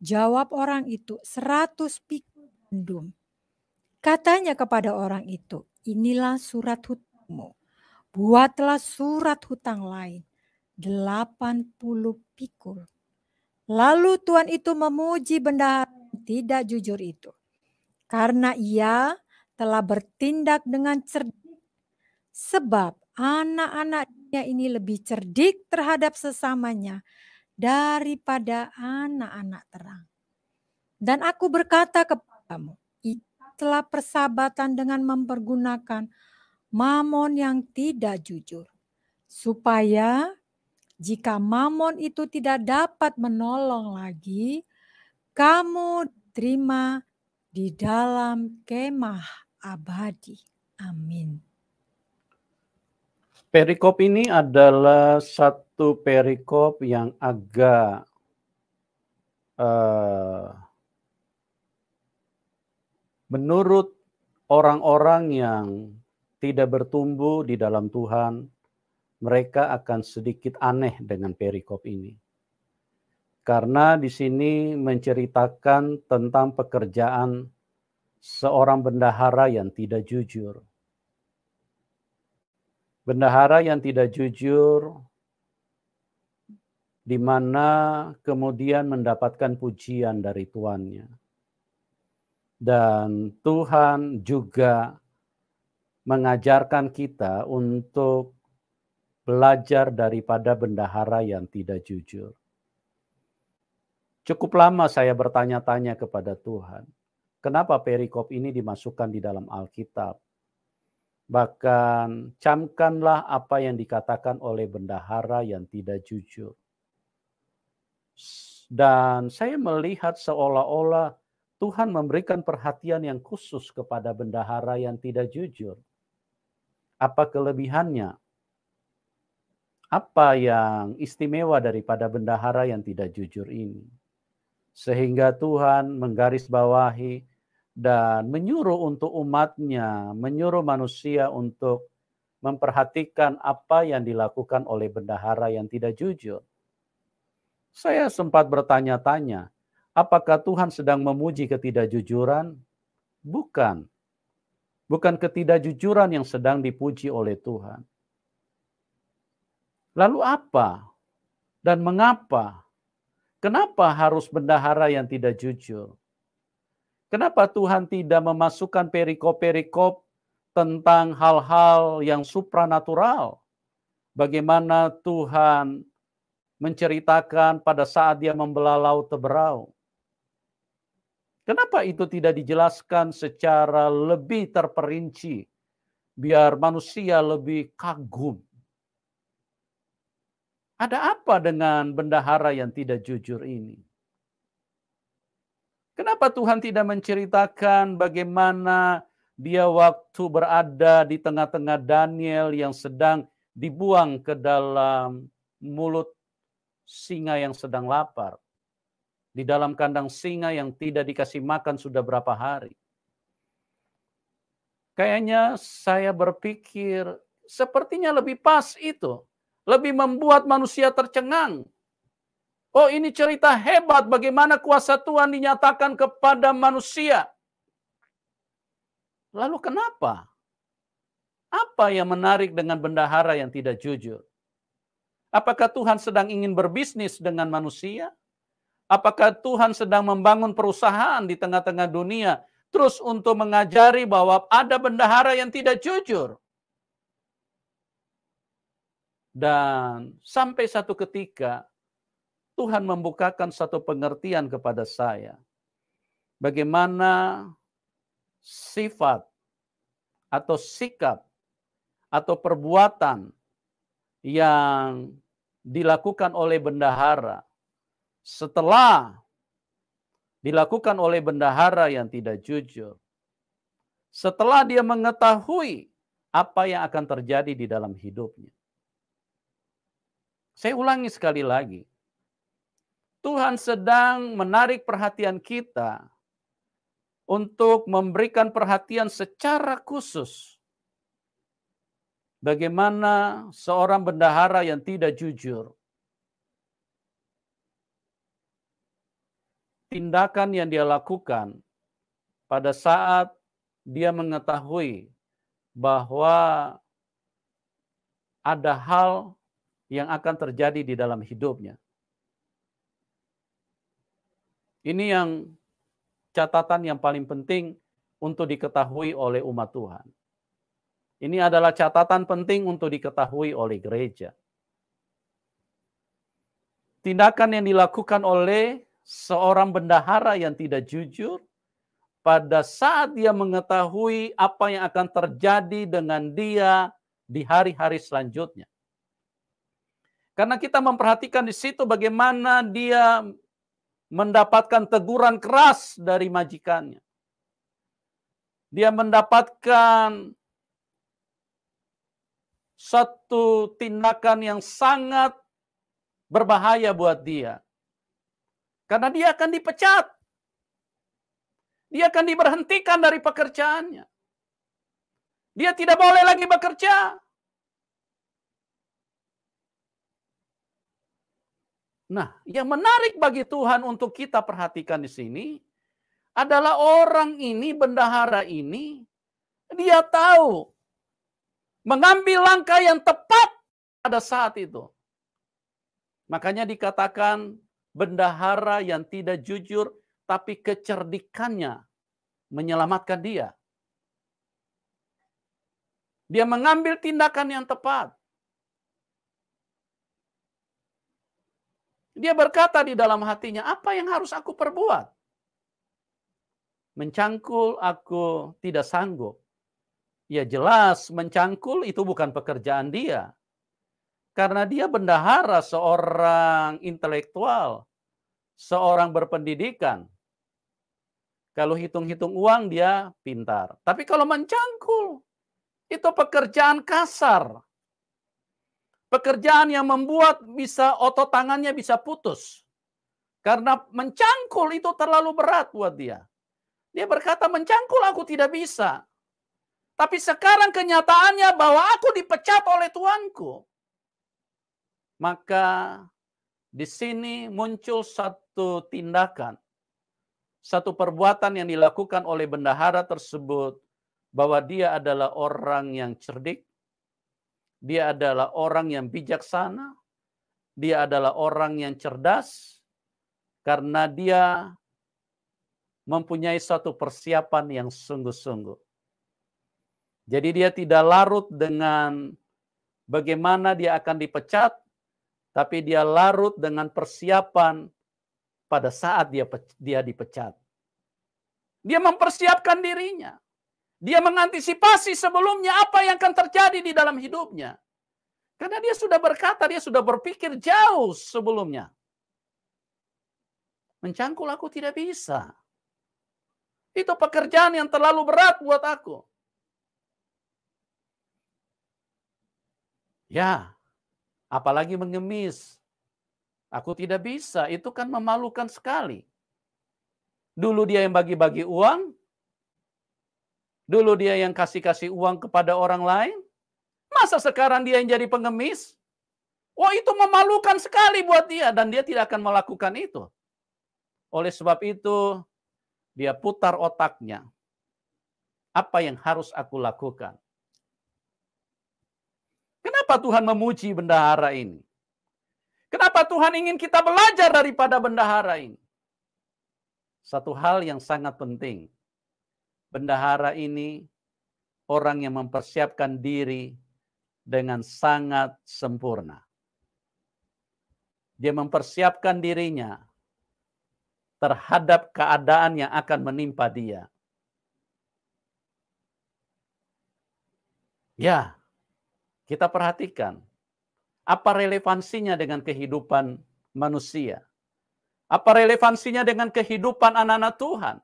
Jawab orang itu, 100 pikul gandum. Katanya kepada orang itu, inilah surat hutangmu. Buatlah surat hutang lain, 80 pikul. Lalu Tuan itu memuji bendahara yang tidak jujur itu. Karena ia telah bertindak dengan cerdik, sebab anak-anak dunia ini lebih cerdik terhadap sesamanya daripada anak-anak terang. Dan aku berkata kepadamu, telah persahabatan dengan mempergunakan mamon yang tidak jujur, supaya jika mamon itu tidak dapat menolong lagi, kamu terima di dalam kemah abadi. Amin. Perikop ini adalah satu perikop yang agak menurut orang-orang yang tidak bertumbuh di dalam Tuhan, mereka akan sedikit aneh dengan perikop ini. Karena di sini menceritakan tentang pekerjaan seorang bendahara yang tidak jujur. Bendahara yang tidak jujur, di mana kemudian mendapatkan pujian dari tuannya. Dan Tuhan juga mengajarkan kita untuk belajar daripada bendahara yang tidak jujur. Cukup lama saya bertanya-tanya kepada Tuhan, kenapa perikop ini dimasukkan di dalam Alkitab? Bahkan camkanlah apa yang dikatakan oleh bendahara yang tidak jujur. Dan saya melihat seolah-olah Tuhan memberikan perhatian yang khusus kepada bendahara yang tidak jujur. Apa kelebihannya? Apa yang istimewa daripada bendahara yang tidak jujur ini? Sehingga Tuhan menggarisbawahi dan menyuruh untuk umatnya, menyuruh manusia untuk memperhatikan apa yang dilakukan oleh bendahara yang tidak jujur. Saya sempat bertanya-tanya, apakah Tuhan sedang memuji ketidakjujuran? Bukan. Bukan ketidakjujuran yang sedang dipuji oleh Tuhan. Lalu apa? Dan mengapa? Kenapa harus bendahara yang tidak jujur? Kenapa Tuhan tidak memasukkan perikop-perikop tentang hal-hal yang supranatural? Bagaimana Tuhan menceritakan pada saat dia membelah laut Teberau? Kenapa itu tidak dijelaskan secara lebih terperinci, biar manusia lebih kagum? Ada apa dengan bendahara yang tidak jujur ini? Kenapa Tuhan tidak menceritakan bagaimana dia waktu berada di tengah-tengah Daniel yang sedang dibuang ke dalam mulut singa yang sedang lapar. Di dalam kandang singa yang tidak dikasih makan sudah berapa hari. Kayaknya saya berpikir sepertinya lebih pas itu. Lebih membuat manusia tercengang. Oh, ini cerita hebat bagaimana kuasa Tuhan dinyatakan kepada manusia. Lalu kenapa? Apa yang menarik dengan bendahara yang tidak jujur? Apakah Tuhan sedang ingin berbisnis dengan manusia? Apakah Tuhan sedang membangun perusahaan di tengah-tengah dunia terus untuk mengajari bahwa ada bendahara yang tidak jujur? Dan sampai satu ketika Tuhan membukakan satu pengertian kepada saya. Bagaimana sifat atau sikap atau perbuatan yang dilakukan oleh bendahara setelah dilakukan oleh bendahara yang tidak jujur. Setelah dia mengetahui apa yang akan terjadi di dalam hidupnya. Saya ulangi sekali lagi. Tuhan sedang menarik perhatian kita untuk memberikan perhatian secara khusus. Bagaimana seorang bendahara yang tidak jujur, tindakan yang dia lakukan pada saat dia mengetahui bahwa ada hal yang akan terjadi di dalam hidupnya. Ini yang catatan yang paling penting untuk diketahui oleh umat Tuhan. Ini adalah catatan penting untuk diketahui oleh gereja. Tindakan yang dilakukan oleh seorang bendahara yang tidak jujur pada saat dia mengetahui apa yang akan terjadi dengan dia di hari-hari selanjutnya. Karena kita memperhatikan di situ bagaimana dia mendapatkan teguran keras dari majikannya. Dia mendapatkan satu tindakan yang sangat berbahaya buat dia. Karena dia akan dipecat. Dia akan diberhentikan dari pekerjaannya. Dia tidak boleh lagi bekerja. Nah, yang menarik bagi Tuhan untuk kita perhatikan di sini adalah orang ini, bendahara ini, dia tahu mengambil langkah yang tepat pada saat itu. Makanya dikatakan bendahara yang tidak jujur, tapi kecerdikannya menyelamatkan dia. Dia mengambil tindakan yang tepat. Dia berkata di dalam hatinya, apa yang harus aku perbuat? Mencangkul aku tidak sanggup. Ya jelas mencangkul itu bukan pekerjaan dia. Karena dia bendahara, seorang intelektual, seorang berpendidikan. Kalau hitung-hitung uang dia pintar. Tapi kalau mencangkul, itu pekerjaan kasar. Pekerjaan yang membuat bisa otot tangannya bisa putus. Karena mencangkul itu terlalu berat buat dia. Dia berkata, mencangkul aku tidak bisa. Tapi sekarang kenyataannya bahwa aku dipecat oleh tuanku. Maka di sini muncul satu tindakan, satu perbuatan yang dilakukan oleh bendahara tersebut, bahwa dia adalah orang yang cerdik, dia adalah orang yang bijaksana, dia adalah orang yang cerdas, karena dia mempunyai satu persiapan yang sungguh-sungguh. Jadi dia tidak larut dengan bagaimana dia akan dipecat, tapi dia larut dengan persiapan pada saat dia dipecat. Dia mempersiapkan dirinya. Dia mengantisipasi sebelumnya apa yang akan terjadi di dalam hidupnya. Karena dia sudah berkata, dia sudah berpikir jauh sebelumnya. Mencangkul aku tidak bisa. Itu pekerjaan yang terlalu berat buat aku. Ya, apalagi mengemis. Aku tidak bisa, itu kan memalukan sekali. Dulu dia yang bagi-bagi uang. Dulu dia yang kasih-kasih uang kepada orang lain. Masa sekarang dia yang jadi pengemis? Wah, itu memalukan sekali buat dia. Dan dia tidak akan melakukan itu. Oleh sebab itu, dia putar otaknya. Apa yang harus aku lakukan? Kenapa Tuhan memuji bendahara ini? Kenapa Tuhan ingin kita belajar daripada bendahara ini? Satu hal yang sangat penting. Bendahara ini orang yang mempersiapkan diri dengan sangat sempurna. Dia mempersiapkan dirinya terhadap keadaan yang akan menimpa dia. Ya, kita perhatikan. Apa relevansinya dengan kehidupan manusia? Apa relevansinya dengan kehidupan anak-anak Tuhan?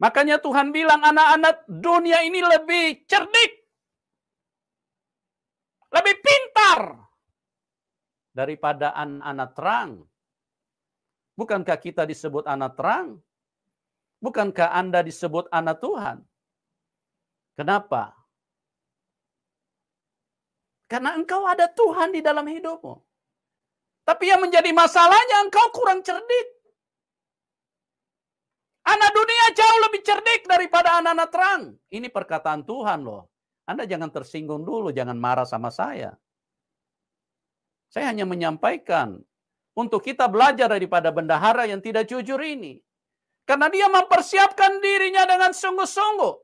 Makanya Tuhan bilang anak-anak dunia ini lebih cerdik, lebih pintar daripada anak-anak terang. Bukankah kita disebut anak terang? Bukankah Anda disebut anak Tuhan? Kenapa? Karena engkau ada Tuhan di dalam hidupmu. Tapi yang menjadi masalahnya engkau kurang cerdik. Anak dunia jauh lebih cerdik daripada anak-anak terang. Ini perkataan Tuhan loh. Anda jangan tersinggung dulu, jangan marah sama saya. Saya hanya menyampaikan untuk kita belajar daripada bendahara yang tidak jujur ini. Karena dia mempersiapkan dirinya dengan sungguh-sungguh.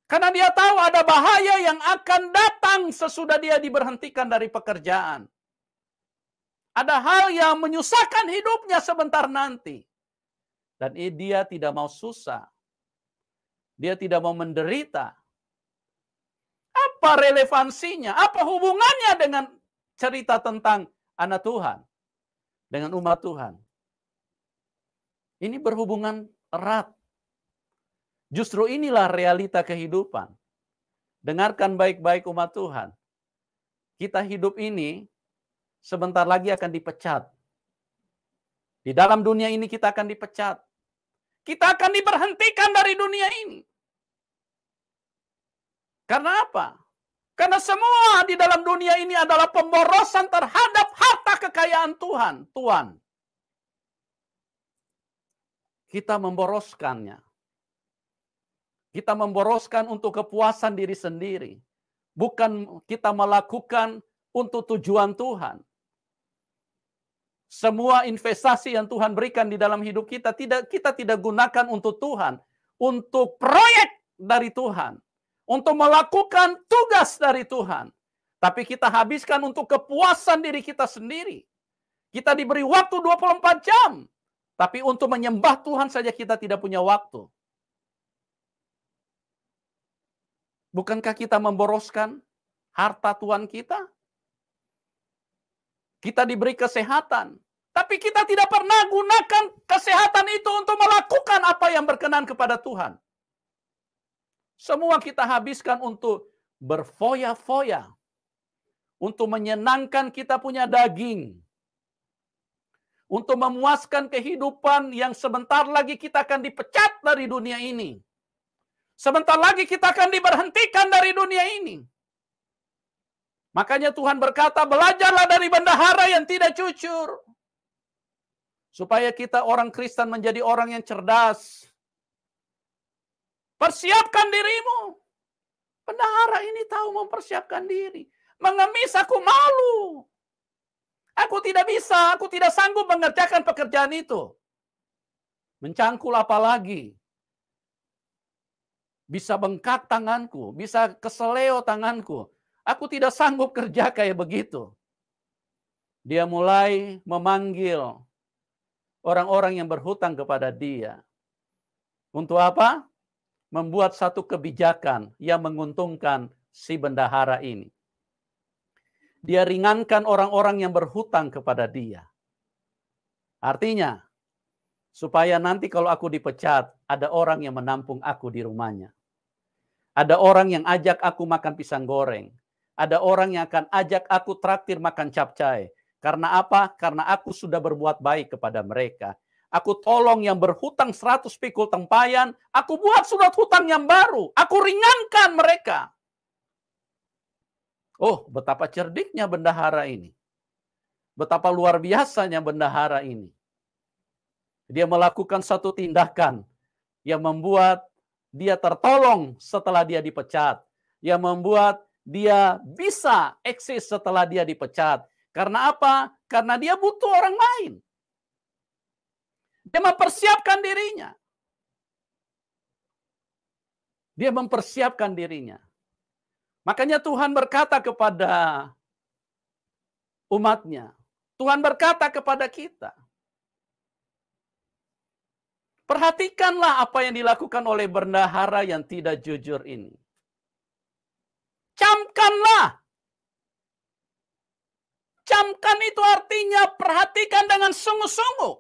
Karena dia tahu ada bahaya yang akan datang sesudah dia diberhentikan dari pekerjaan. Ada hal yang menyusahkan hidupnya sebentar nanti. Dan dia tidak mau susah. Dia tidak mau menderita. Apa relevansinya? Apa hubungannya dengan cerita tentang anak Tuhan? Dengan umat Tuhan? Ini berhubungan erat. Justru inilah realita kehidupan. Dengarkan baik-baik umat Tuhan. Kita hidup ini sebentar lagi akan dipecat. Di dalam dunia ini kita akan dipecat. Kita akan diberhentikan dari dunia ini. Karena apa? Karena semua di dalam dunia ini adalah pemborosan terhadap harta kekayaan Tuhan. Tuhan. Kita memboroskannya. Kita memboroskan untuk kepuasan diri sendiri. Bukan kita melakukan untuk tujuan Tuhan. Semua investasi yang Tuhan berikan di dalam hidup kita tidak gunakan untuk Tuhan, untuk proyek dari Tuhan, untuk melakukan tugas dari Tuhan. Tapi kita habiskan untuk kepuasan diri kita sendiri. Kita diberi waktu 24 jam. Tapi untuk menyembah Tuhan saja kita tidak punya waktu. Bukankah kita memboroskan harta Tuhan kita? Kita diberi kesehatan. Tapi kita tidak pernah gunakan kesehatan itu untuk melakukan apa yang berkenan kepada Tuhan. Semua kita habiskan untuk berfoya-foya. Untuk menyenangkan kita punya daging. Untuk memuaskan kehidupan yang sebentar lagi kita akan dipecat dari dunia ini. Sebentar lagi kita akan diberhentikan dari dunia ini. Makanya Tuhan berkata, belajarlah dari bendahara yang tidak jujur. Supaya kita orang Kristen menjadi orang yang cerdas. Persiapkan dirimu. Bendahara ini tahu mempersiapkan diri. Mengemis aku malu. Aku tidak bisa, aku tidak sanggup mengerjakan pekerjaan itu. Mencangkul apalagi. Bisa bengkak tanganku, bisa keseleo tanganku. Aku tidak sanggup kerja kayak begitu. Dia mulai memanggil orang-orang yang berhutang kepada dia. Untuk apa? Membuat satu kebijakan yang menguntungkan si bendahara ini. Dia ringankan orang-orang yang berhutang kepada dia. Artinya, supaya nanti kalau aku dipecat, ada orang yang menampung aku di rumahnya. Ada orang yang ajak aku makan pisang goreng. Ada orang yang akan ajak aku traktir makan capcay. Karena apa? Karena aku sudah berbuat baik kepada mereka. Aku tolong yang berhutang 100 pikul tempayan. Aku buat surat hutang yang baru. Aku ringankan mereka. Oh, betapa cerdiknya bendahara ini. Betapa luar biasanya bendahara ini. Dia melakukan satu tindakan yang membuat dia tertolong setelah dia dipecat. Yang membuat dia bisa eksis setelah dia dipecat. Karena apa? Karena dia butuh orang lain. Dia mempersiapkan dirinya. Dia mempersiapkan dirinya. Makanya Tuhan berkata kepada umatnya. Tuhan berkata kepada kita. Perhatikanlah apa yang dilakukan oleh bendahara yang tidak jujur ini. Camkanlah. Camkan itu artinya perhatikan dengan sungguh-sungguh.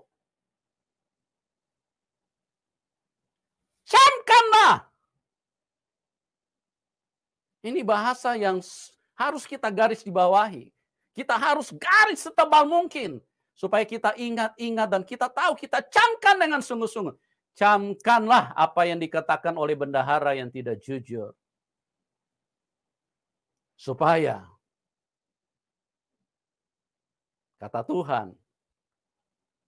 Camkanlah. Ini bahasa yang harus kita garis di bawahi. Kita harus garis setebal mungkin. Supaya kita ingat-ingat dan kita tahu, kita camkan dengan sungguh-sungguh. Camkanlah apa yang dikatakan oleh bendahara yang tidak jujur. Supaya, kata Tuhan,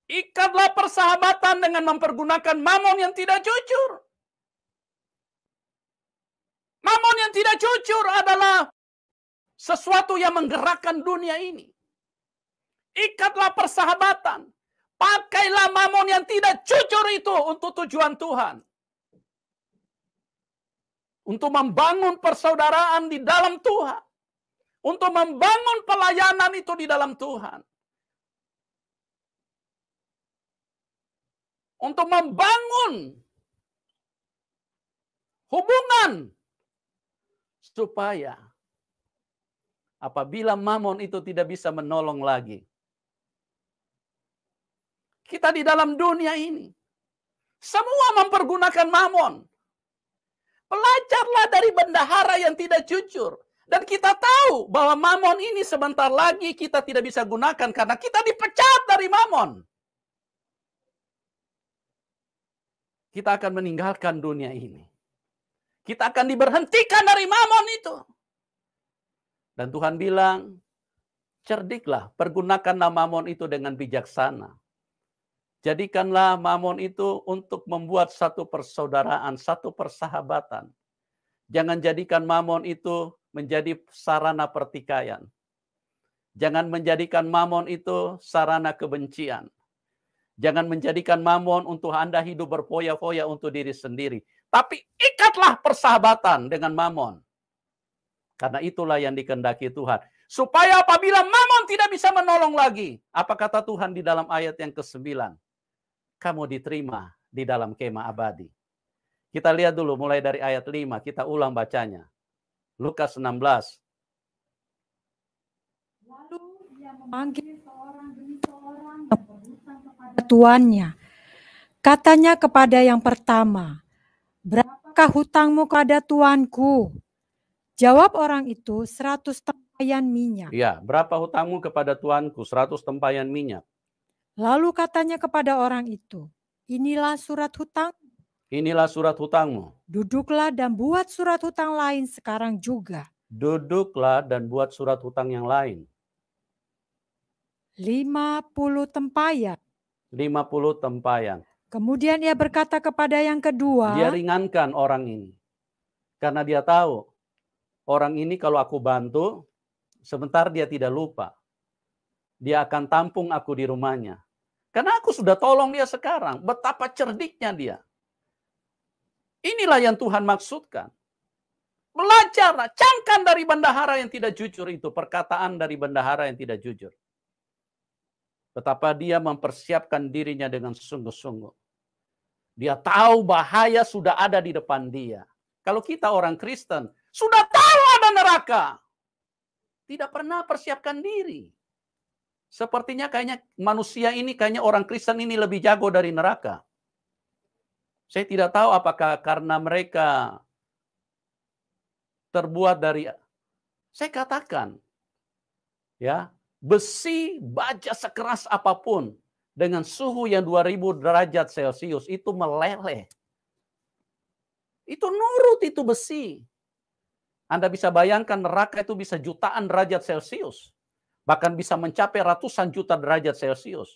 ikatlah persahabatan dengan mempergunakan mamon yang tidak jujur. Mamon yang tidak jujur adalah sesuatu yang menggerakkan dunia ini. Ikatlah persahabatan. Pakailah mamon yang tidak jujur itu untuk tujuan Tuhan. Untuk membangun persaudaraan di dalam Tuhan. Untuk membangun pelayanan itu di dalam Tuhan. Untuk membangun hubungan. Supaya apabila mamon itu tidak bisa menolong lagi. Kita di dalam dunia ini. Semua mempergunakan mamon. Belajarlah dari bendahara yang tidak jujur. Dan kita tahu bahwa mamon ini sebentar lagi kita tidak bisa gunakan karena kita dipecat dari mamon. Kita akan meninggalkan dunia ini. Kita akan diberhentikan dari mamon itu. Dan Tuhan bilang, cerdiklah, pergunakanlah mamon itu dengan bijaksana. Jadikanlah mamon itu untuk membuat satu persaudaraan, satu persahabatan. Jangan jadikan mamon itu menjadi sarana pertikaian. Jangan menjadikan mamon itu sarana kebencian. Jangan menjadikan mamon untuk Anda hidup berfoya-foya untuk diri sendiri. Tapi ikatlah persahabatan dengan mamon. Karena itulah yang dikehendaki Tuhan. Supaya apabila mamon tidak bisa menolong lagi. Apa kata Tuhan di dalam ayat yang ke-9? Kamu diterima di dalam kemah abadi. Kita lihat dulu mulai dari ayat 5. Kita ulang bacanya. Lukas 16. Lalu ia memanggil seorang demi seorang yang berhutang kepada tuannya. Katanya kepada yang pertama, berapakah hutangmu kepada tuanku? Jawab orang itu, 100 tempayan minyak. Ya, berapa hutangmu kepada tuanku? 100 tempayan minyak. Lalu katanya kepada orang itu, inilah surat hutang. Inilah surat hutangmu. Duduklah dan buat surat hutang lain sekarang juga. Duduklah dan buat surat hutang yang lain. 50 tempayan. 50 tempayan. Kemudian ia berkata kepada yang kedua, Dia ringankan orang ini. Karena dia tahu, orang ini kalau aku bantu, sebentar dia tidak lupa. Dia akan tampung aku di rumahnya. Karena aku sudah tolong dia sekarang. Betapa cerdiknya dia. Inilah yang Tuhan maksudkan. Belajarlah, camkan dari bendahara yang tidak jujur itu. Perkataan dari bendahara yang tidak jujur. Betapa dia mempersiapkan dirinya dengan sungguh-sungguh. Dia tahu bahaya sudah ada di depan dia. Kalau kita orang Kristen, sudah tahu ada neraka. Tidak pernah persiapkan diri. Sepertinya kayaknya manusia ini, kayaknya orang Kristen ini lebih jago dari neraka. Saya tidak tahu apakah karena mereka terbuat dari, saya katakan, ya, besi baja sekeras apapun dengan suhu yang 2000 derajat Celcius itu meleleh. Itu nurut itu besi. Anda bisa bayangkan neraka itu bisa jutaan derajat Celcius. Bahkan bisa mencapai ratusan juta derajat Celcius.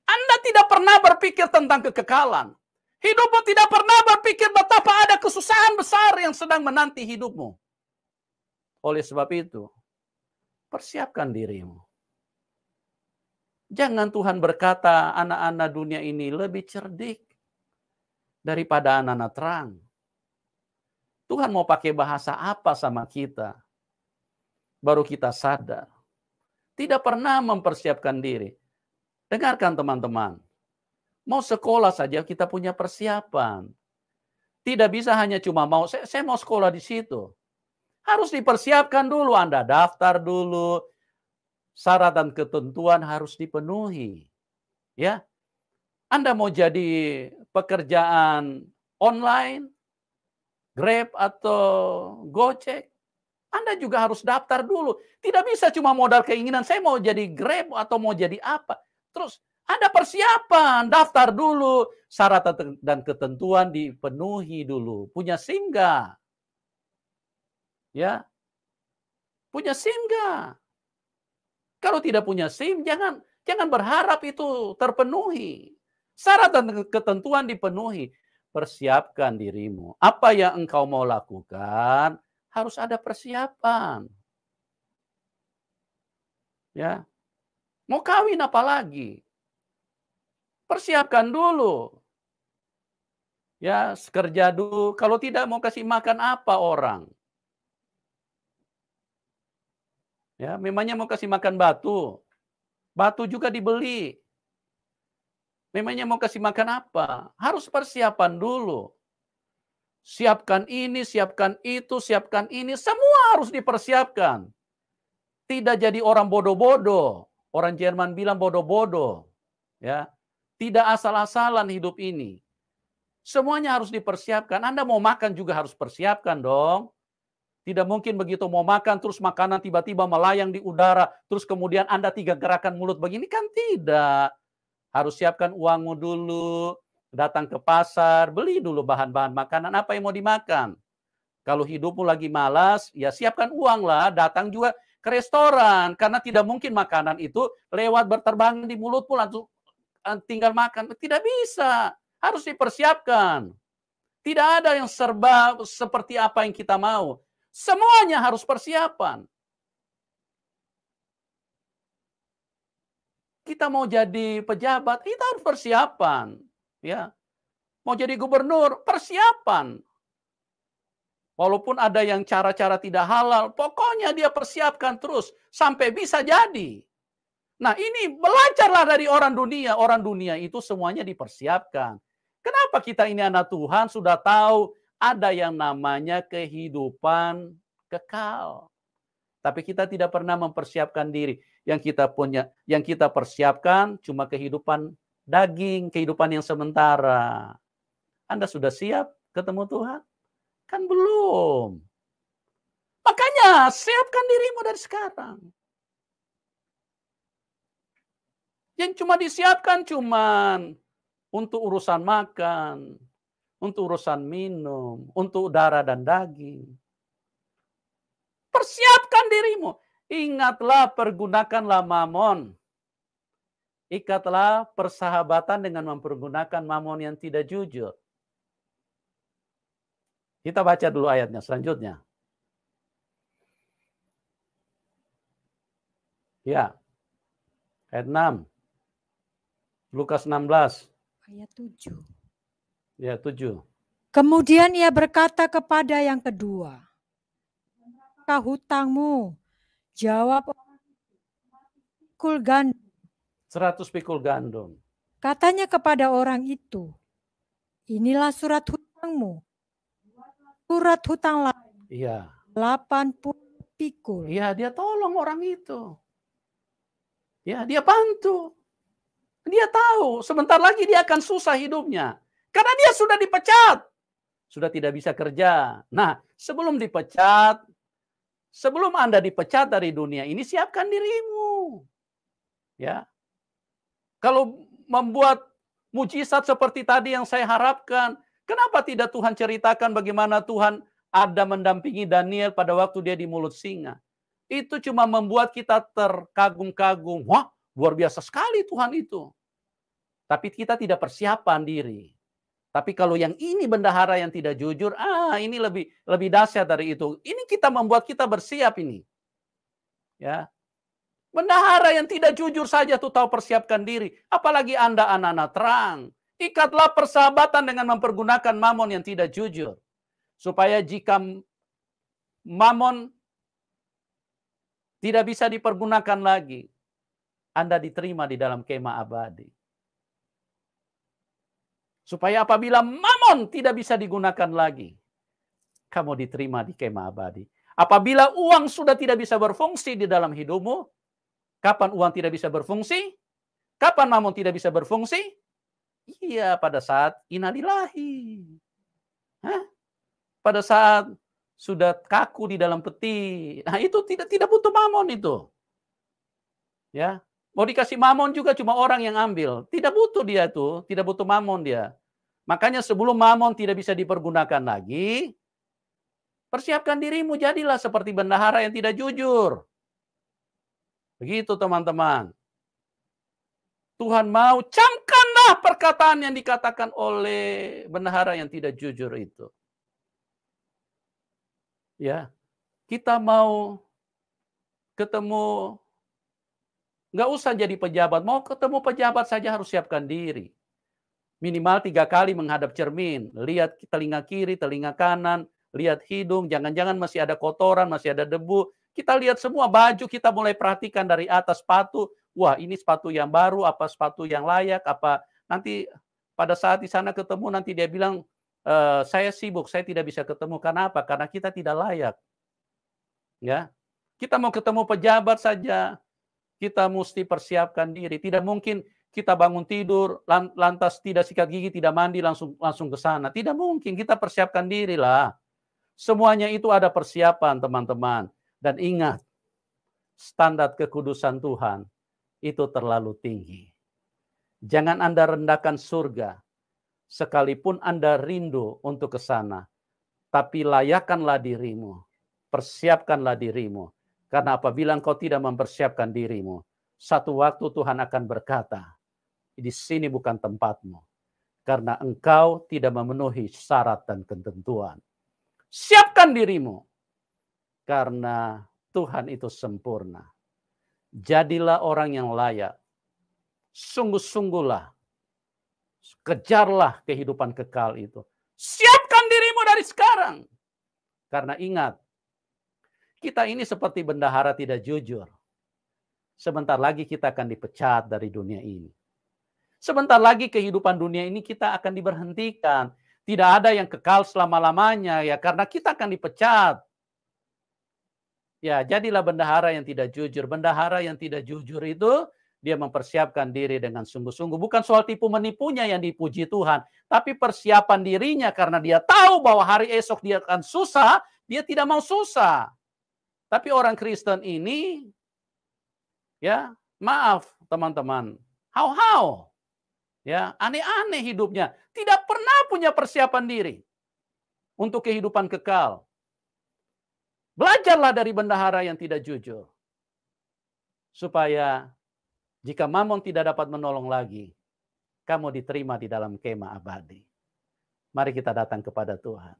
Anda tidak pernah berpikir tentang kekekalan. Hidupmu tidak pernah berpikir betapa ada kesusahan besar yang sedang menanti hidupmu. Oleh sebab itu, persiapkan dirimu. Jangan Tuhan berkata anak-anak dunia ini lebih cerdik daripada anak-anak terang. Tuhan mau pakai bahasa apa sama kita? Baru kita sadar. Tidak pernah mempersiapkan diri. Dengarkan teman-teman. Mau sekolah saja kita punya persiapan. Tidak bisa hanya cuma mau, saya mau sekolah di situ. Harus dipersiapkan dulu, Anda daftar dulu. Syarat dan ketentuan harus dipenuhi. Ya, Anda mau jadi pekerjaan online, Grab atau Gojek, Anda juga harus daftar dulu. Tidak bisa cuma modal keinginan, saya mau jadi Grab atau mau jadi apa. Terus ada persiapan, daftar dulu. Syarat dan ketentuan dipenuhi dulu. Punya SIM nggak? Ya, punya SIM nggak? Kalau tidak punya SIM, jangan berharap itu terpenuhi. Syarat dan ketentuan dipenuhi. Persiapkan dirimu. Apa yang engkau mau lakukan, harus ada persiapan. Ya, mau kawin apa lagi? Persiapkan dulu. Ya, kerja dulu. Kalau tidak mau kasih makan apa orang? Ya, memangnya mau kasih makan batu? Batu juga dibeli. Memangnya mau kasih makan apa? Harus persiapan dulu. Siapkan ini, siapkan itu, siapkan ini. Semua harus dipersiapkan. Tidak jadi orang bodoh-bodoh. Orang Jerman bilang bodoh-bodoh. Ya, tidak asal-asalan hidup ini. Semuanya harus dipersiapkan. Anda mau makan juga harus persiapkan dong. Tidak mungkin begitu mau makan terus makanan tiba-tiba melayang di udara. Terus kemudian Anda 3 gerakan mulut begini kan tidak. Harus siapkan uangmu dulu. Datang ke pasar, beli dulu bahan-bahan makanan apa yang mau dimakan. Kalau hidupmu lagi malas, ya siapkan uang lah. Datang juga ke restoran. Karena tidak mungkin makanan itu lewat berterbangan di mulutmu langsung tinggal makan. Tidak bisa. Harus dipersiapkan. Tidak ada yang serba seperti apa yang kita mau. Semuanya harus persiapan. Kita mau jadi pejabat, kita harus persiapan. Ya, mau jadi gubernur, persiapan. Walaupun ada yang cara-cara tidak halal, pokoknya dia persiapkan terus sampai bisa jadi. Nah, ini belajarlah dari orang dunia. Orang dunia itu semuanya dipersiapkan. Kenapa kita ini anak Tuhan sudah tahu ada yang namanya kehidupan kekal. Tapi kita tidak pernah mempersiapkan diri. Yang kita punya, yang kita persiapkan cuma kehidupan daging, kehidupan yang sementara. Anda sudah siap ketemu Tuhan? Kan belum. Makanya siapkan dirimu dari sekarang. Yang cuma disiapkan cuman untuk urusan makan, untuk urusan minum, untuk darah dan daging. Persiapkan dirimu. Ingatlah, pergunakanlah mamon. Ikatlah persahabatan dengan mempergunakan mamon yang tidak jujur. Kita baca dulu ayatnya selanjutnya. Ya, ayat 6. Lukas 16. Ayat 7. Ya, 7. Kemudian ia berkata kepada yang kedua, "Berapakah hutangmu?" Jawab, "Pikul gandum." 100 pikul gandum. Katanya kepada orang itu, "Inilah surat hutangmu." Surat hutang lain Iya. 80 pikul. Iya, dia tolong orang itu. Ya, dia bantu. Dia tahu sebentar lagi dia akan susah hidupnya. Karena dia sudah dipecat. Sudah tidak bisa kerja. Nah, sebelum dipecat, sebelum Anda dipecat dari dunia ini, siapkan dirimu. Ya. Kalau membuat mujizat seperti tadi yang saya harapkan, kenapa tidak Tuhan ceritakan bagaimana Tuhan ada mendampingi Daniel pada waktu dia di mulut singa? Itu cuma membuat kita terkagum-kagum. Wah, luar biasa sekali Tuhan itu. Tapi kita tidak persiapan diri. Tapi kalau yang ini bendahara yang tidak jujur, ini lebih dahsyat dari itu. Ini kita membuat kita bersiap ini. Ya. Bendahara yang tidak jujur saja tuh tahu persiapkan diri. Apalagi Anda anak-anak terang. Ikatlah persahabatan dengan mempergunakan mamon yang tidak jujur. Supaya jika mamon tidak bisa dipergunakan lagi, Anda diterima di dalam kemah abadi. Supaya apabila mamon tidak bisa digunakan lagi, kamu diterima di kemah abadi. Apabila uang sudah tidak bisa berfungsi di dalam hidupmu, kapan uang tidak bisa berfungsi? Kapan mamon tidak bisa berfungsi? Iya, pada saat innalillahi. Pada saat sudah kaku di dalam peti. Nah, itu tidak butuh mamon itu. Ya. Mau dikasih mamon juga cuma orang yang ambil. Tidak butuh dia tuh, tidak butuh mamon dia. Makanya sebelum mamon tidak bisa dipergunakan lagi, persiapkan dirimu, jadilah seperti bendahara yang tidak jujur. Begitu teman-teman. Tuhan mau, camkanlah perkataan yang dikatakan oleh bendahara yang tidak jujur itu. Ya, kita mau ketemu Nggak usah jadi pejabat. Mau ketemu pejabat saja harus siapkan diri. Minimal 3 kali menghadap cermin. Lihat telinga kiri, telinga kanan, lihat hidung. Jangan-jangan masih ada kotoran, masih ada debu. Kita lihat semua baju, kita mulai perhatikan dari atas sepatu. Wah, ini sepatu yang baru, apa sepatu yang layak, apa nanti pada saat di sana ketemu nanti dia bilang, saya sibuk, saya tidak bisa ketemu. Karena apa? Karena kita tidak layak. Ya, kita mau ketemu pejabat saja, kita mesti persiapkan diri. Tidak mungkin kita bangun tidur, lantas tidak sikat gigi, tidak mandi, langsung ke sana. Tidak mungkin, kita persiapkan diri lah. Semuanya itu ada persiapan, teman-teman. Dan ingat, standar kekudusan Tuhan itu terlalu tinggi. Jangan Anda rendahkan surga, sekalipun Anda rindu untuk ke sana. Tapi layakkanlah dirimu, persiapkanlah dirimu. Karena apabila engkau tidak mempersiapkan dirimu, satu waktu Tuhan akan berkata, di sini bukan tempatmu. Karena engkau tidak memenuhi syarat dan ketentuan. Siapkan dirimu. Karena Tuhan itu sempurna. Jadilah orang yang layak. Sungguh-sungguhlah. Kejarlah kehidupan kekal itu. Siapkan dirimu dari sekarang. Karena ingat, kita ini seperti bendahara tidak jujur. Sebentar lagi kita akan dipecat dari dunia ini. Sebentar lagi kehidupan dunia ini kita akan diberhentikan. Tidak ada yang kekal selama-lamanya ya, karena kita akan dipecat. Ya, jadilah bendahara yang tidak jujur. Bendahara yang tidak jujur itu dia mempersiapkan diri dengan sungguh-sungguh. Bukan soal tipu menipunya yang dipuji Tuhan, tapi persiapan dirinya karena dia tahu bahwa hari esok dia akan susah, dia tidak mau susah. Tapi orang Kristen ini, ya maaf teman-teman, how? Ya, aneh-aneh hidupnya. Tidak pernah punya persiapan diri untuk kehidupan kekal. Belajarlah dari bendahara yang tidak jujur. Supaya jika Mamon tidak dapat menolong lagi, kamu diterima di dalam kemah abadi. Mari kita datang kepada Tuhan.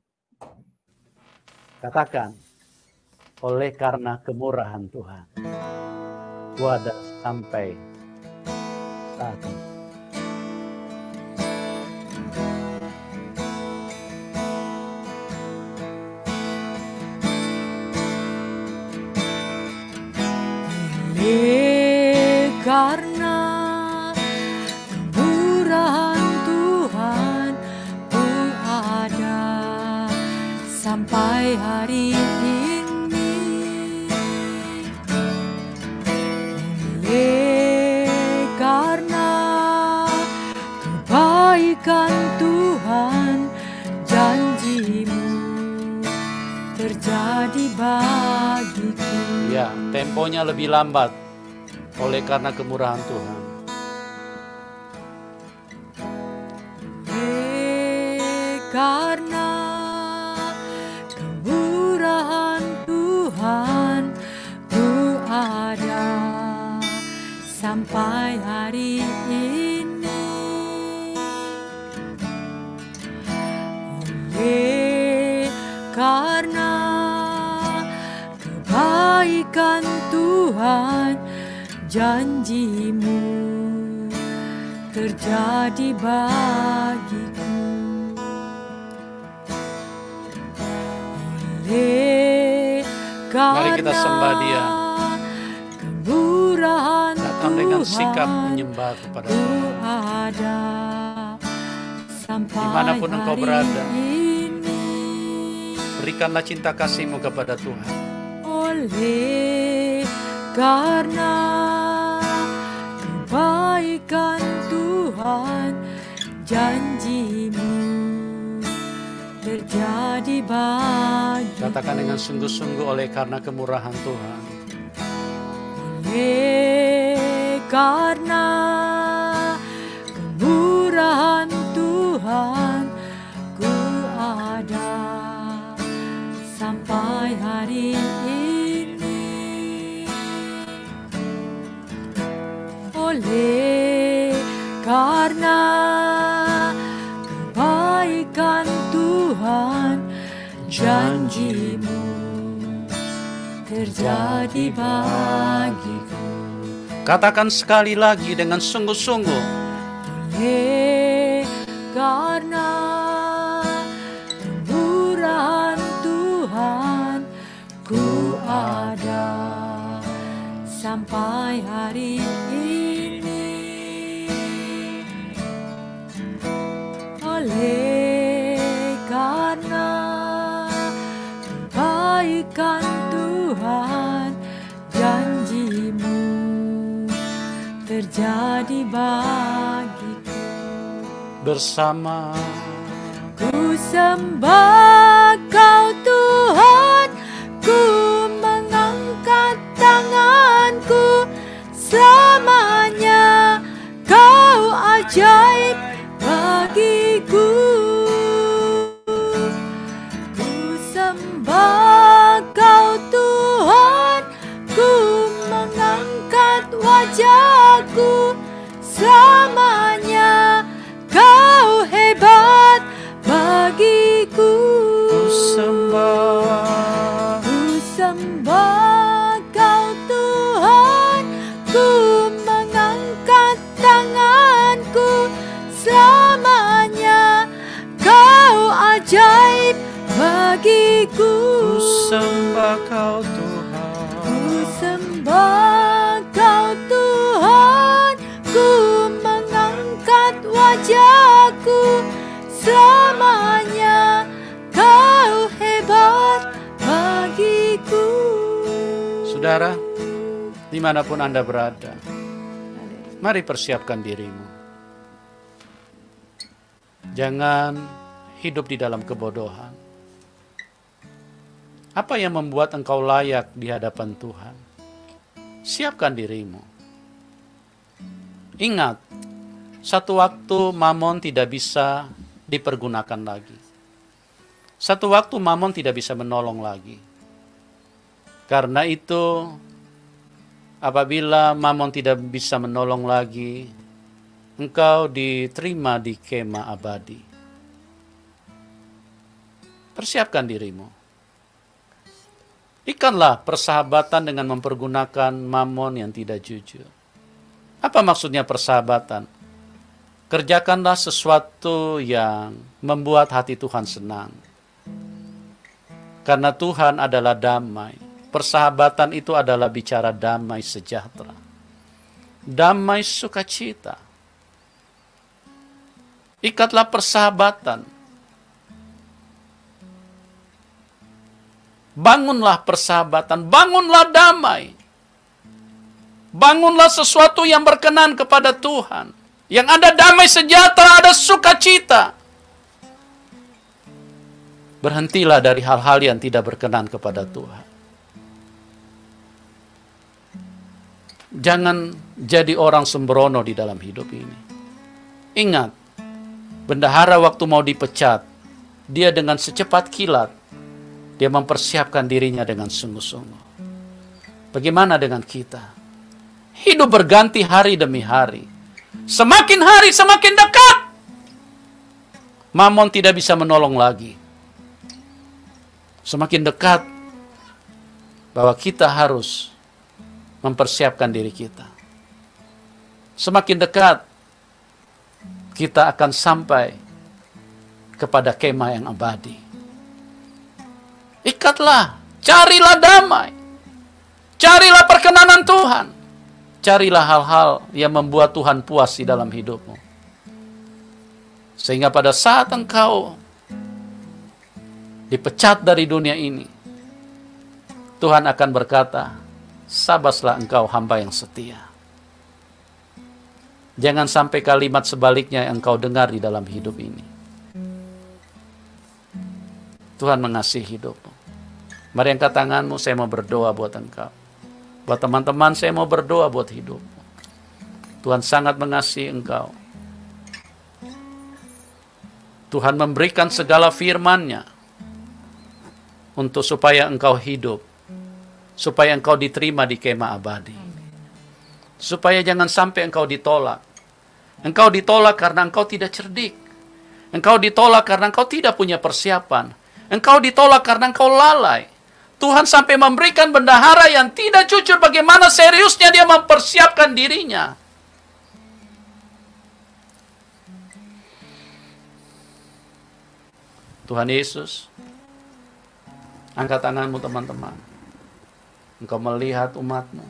Katakan, oleh karena kemurahan Tuhan, gua ada sampai saat ini. Karena kemurahan Tuhan ku ada sampai hari ini. Oleh karena kebaikan Tuhan, janji-Mu terjadi bagiku. Ya, temponya lebih lambat. Oleh karena kemurahan Tuhan. Karena kemurahan Tuhan ku ada sampai hari ini. Oleh karena kebaikan Tuhan, janji-Mu terjadi bagiku. Oleh Mari kita sembah Dia. kemurahan Datang dengan Tuhan sikap menyembah kepada ku Tuhan. ada sampai Dimanapun engkau hari berada, ini. berikanlah cinta kasih-Mu kepada Tuhan. Oleh karena kebaikan Tuhan, janji-Mu terjadi bagi. Katakan dengan sungguh-sungguh, oleh karena kemurahan Tuhan. Oleh karena kemurahan Tuhan, ku ada sampai hari ini. Oleh karena kebaikan Tuhan, janji-Mu terjadi bagiku. Katakan sekali lagi dengan sungguh-sungguh. Oleh karena kemurahan Tuhan, ku ada sampai hari ini. Oleh karena kebaikan Tuhan, janji-Mu terjadi bagiku. Bersama Ku sembah Kau Tuhan, ku mengangkat tanganku, selamanya Kau ajaib bagiku. Ku sembah Kau Tuhan, ku mengangkat wajahku, selamanya Kau hebat bagiku. ku sembah, Ku sembah Kau Tuhan, ku mengangkat tanganku, selamanya Kau ajaib bagiku. ku sembah Kau Tuhan. Ku sembah Kau Tuhan, ku mengangkat wajahku, selamanya Kau hebat bagiku. Saudara, dimanapun Anda berada, mari persiapkan dirimu. Jangan hidup di dalam kebodohan. Apa yang membuat engkau layak di hadapan Tuhan? Siapkan dirimu. Ingat, satu waktu Mamon tidak bisa dipergunakan lagi. Satu waktu Mamon tidak bisa menolong lagi. Karena itu, apabila Mamon tidak bisa menolong lagi, engkau diterima di kemah abadi. Persiapkan dirimu. Ikatlah persahabatan dengan mempergunakan Mamon yang tidak jujur. Apa maksudnya persahabatan? Kerjakanlah sesuatu yang membuat hati Tuhan senang. Karena Tuhan adalah damai. Persahabatan itu adalah bicara damai sejahtera. Damai sukacita. Ikatlah persahabatan. Bangunlah persahabatan, bangunlah damai. Bangunlah sesuatu yang berkenan kepada Tuhan. Yang ada damai sejahtera, ada sukacita. Berhentilah dari hal-hal yang tidak berkenan kepada Tuhan. Jangan jadi orang sembrono di dalam hidup ini. Ingat, bendahara waktu mau dipecat, dia dengan secepat kilat, dia mempersiapkan dirinya dengan sungguh-sungguh. Bagaimana dengan kita? Hidup berganti hari demi hari. Semakin hari semakin dekat. Mamon tidak bisa menolong lagi. Semakin dekat bahwa kita harus mempersiapkan diri kita. Semakin dekat kita akan sampai kepada kemah yang abadi. Ikatlah, carilah damai. Carilah perkenanan Tuhan. Carilah hal-hal yang membuat Tuhan puas di dalam hidupmu. Sehingga pada saat engkau dipecat dari dunia ini, Tuhan akan berkata, sabaslah engkau hamba yang setia. Jangan sampai kalimat sebaliknya yang engkau dengar di dalam hidup ini. Tuhan mengasihi hidupmu. Mari angkat tanganmu, saya mau berdoa buat engkau. Buat teman-teman, saya mau berdoa buat hidupmu. Tuhan sangat mengasihi engkau. Tuhan memberikan segala firman-Nya untuk supaya engkau hidup. Supaya engkau diterima di kemah abadi. Supaya jangan sampai engkau ditolak. Engkau ditolak karena engkau tidak cerdik. Engkau ditolak karena engkau tidak punya persiapan. Engkau ditolak karena engkau lalai. Tuhan sampai memberikan bendahara yang tidak jujur, bagaimana seriusnya dia mempersiapkan dirinya. Tuhan Yesus, angkat tanganmu teman-teman. Engkau melihat umatmu.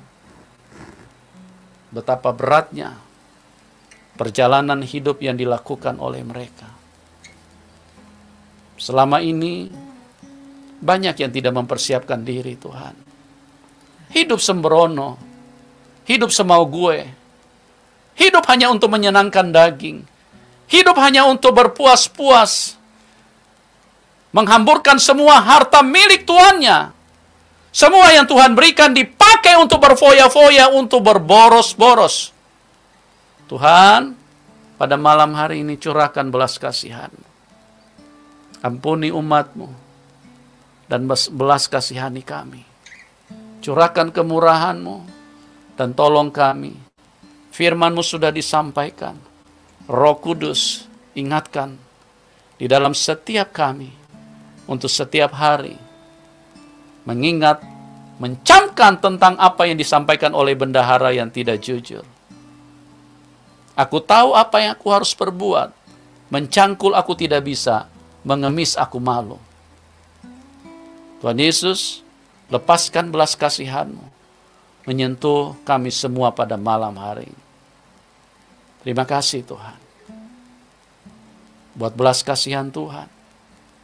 Betapa beratnya perjalanan hidup yang dilakukan oleh mereka. Selama ini, banyak yang tidak mempersiapkan diri Tuhan. Hidup sembrono. Hidup semau gue. Hidup hanya untuk menyenangkan daging. Hidup hanya untuk berpuas-puas. Menghamburkan semua harta milik tuannya. Semua yang Tuhan berikan dipakai untuk berfoya-foya, untuk berboros-boros. Tuhan, pada malam hari ini curahkan belas kasihan. Ampuni umat-Mu dan belas kasihani kami. Curahkan kemurahan-Mu dan tolong kami. Firman-Mu sudah disampaikan. Roh Kudus ingatkan di dalam setiap kami. Untuk setiap hari mengingat, mencamkan tentang apa yang disampaikan oleh bendahara yang tidak jujur. Aku tahu apa yang aku harus perbuat. Mencangkul aku tidak bisa, mengemis aku malu. Tuhan Yesus, lepaskan belas kasihan-Mu menyentuh kami semua pada malam hari ini. Terima kasih Tuhan. Buat belas kasihan Tuhan.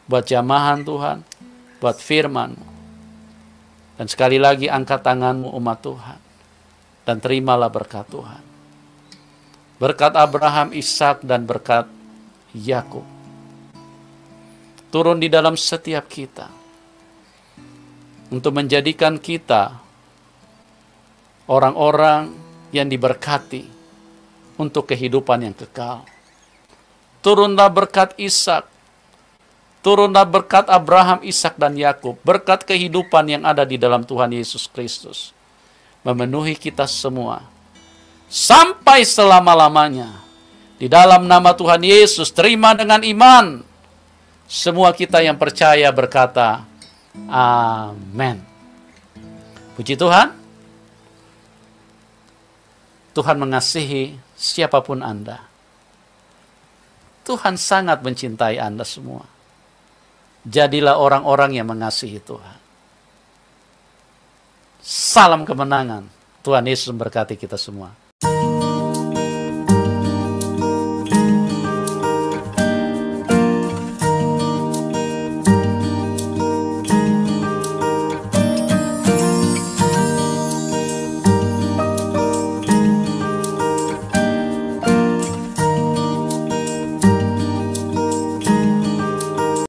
Buat jamahan Tuhan, buat firman-Mu. Dan sekali lagi angkat tangan-Mu umat Tuhan. Dan terimalah berkat Tuhan. Berkat Abraham, Ishak, dan berkat Yakub. Turun di dalam setiap kita. Untuk menjadikan kita orang-orang yang diberkati untuk kehidupan yang kekal. Turunlah berkat Ishak. Turunlah berkat Abraham, Ishak, dan Yakub. Berkat kehidupan yang ada di dalam Tuhan Yesus Kristus. Memenuhi kita semua. Sampai selama-lamanya. Di dalam nama Tuhan Yesus, terima dengan iman. Semua kita yang percaya berkata, amin. Puji Tuhan. Tuhan mengasihi siapapun Anda. Tuhan sangat mencintai Anda semua. Jadilah orang-orang yang mengasihi Tuhan. Salam kemenangan. Tuhan Yesus memberkati kita semua.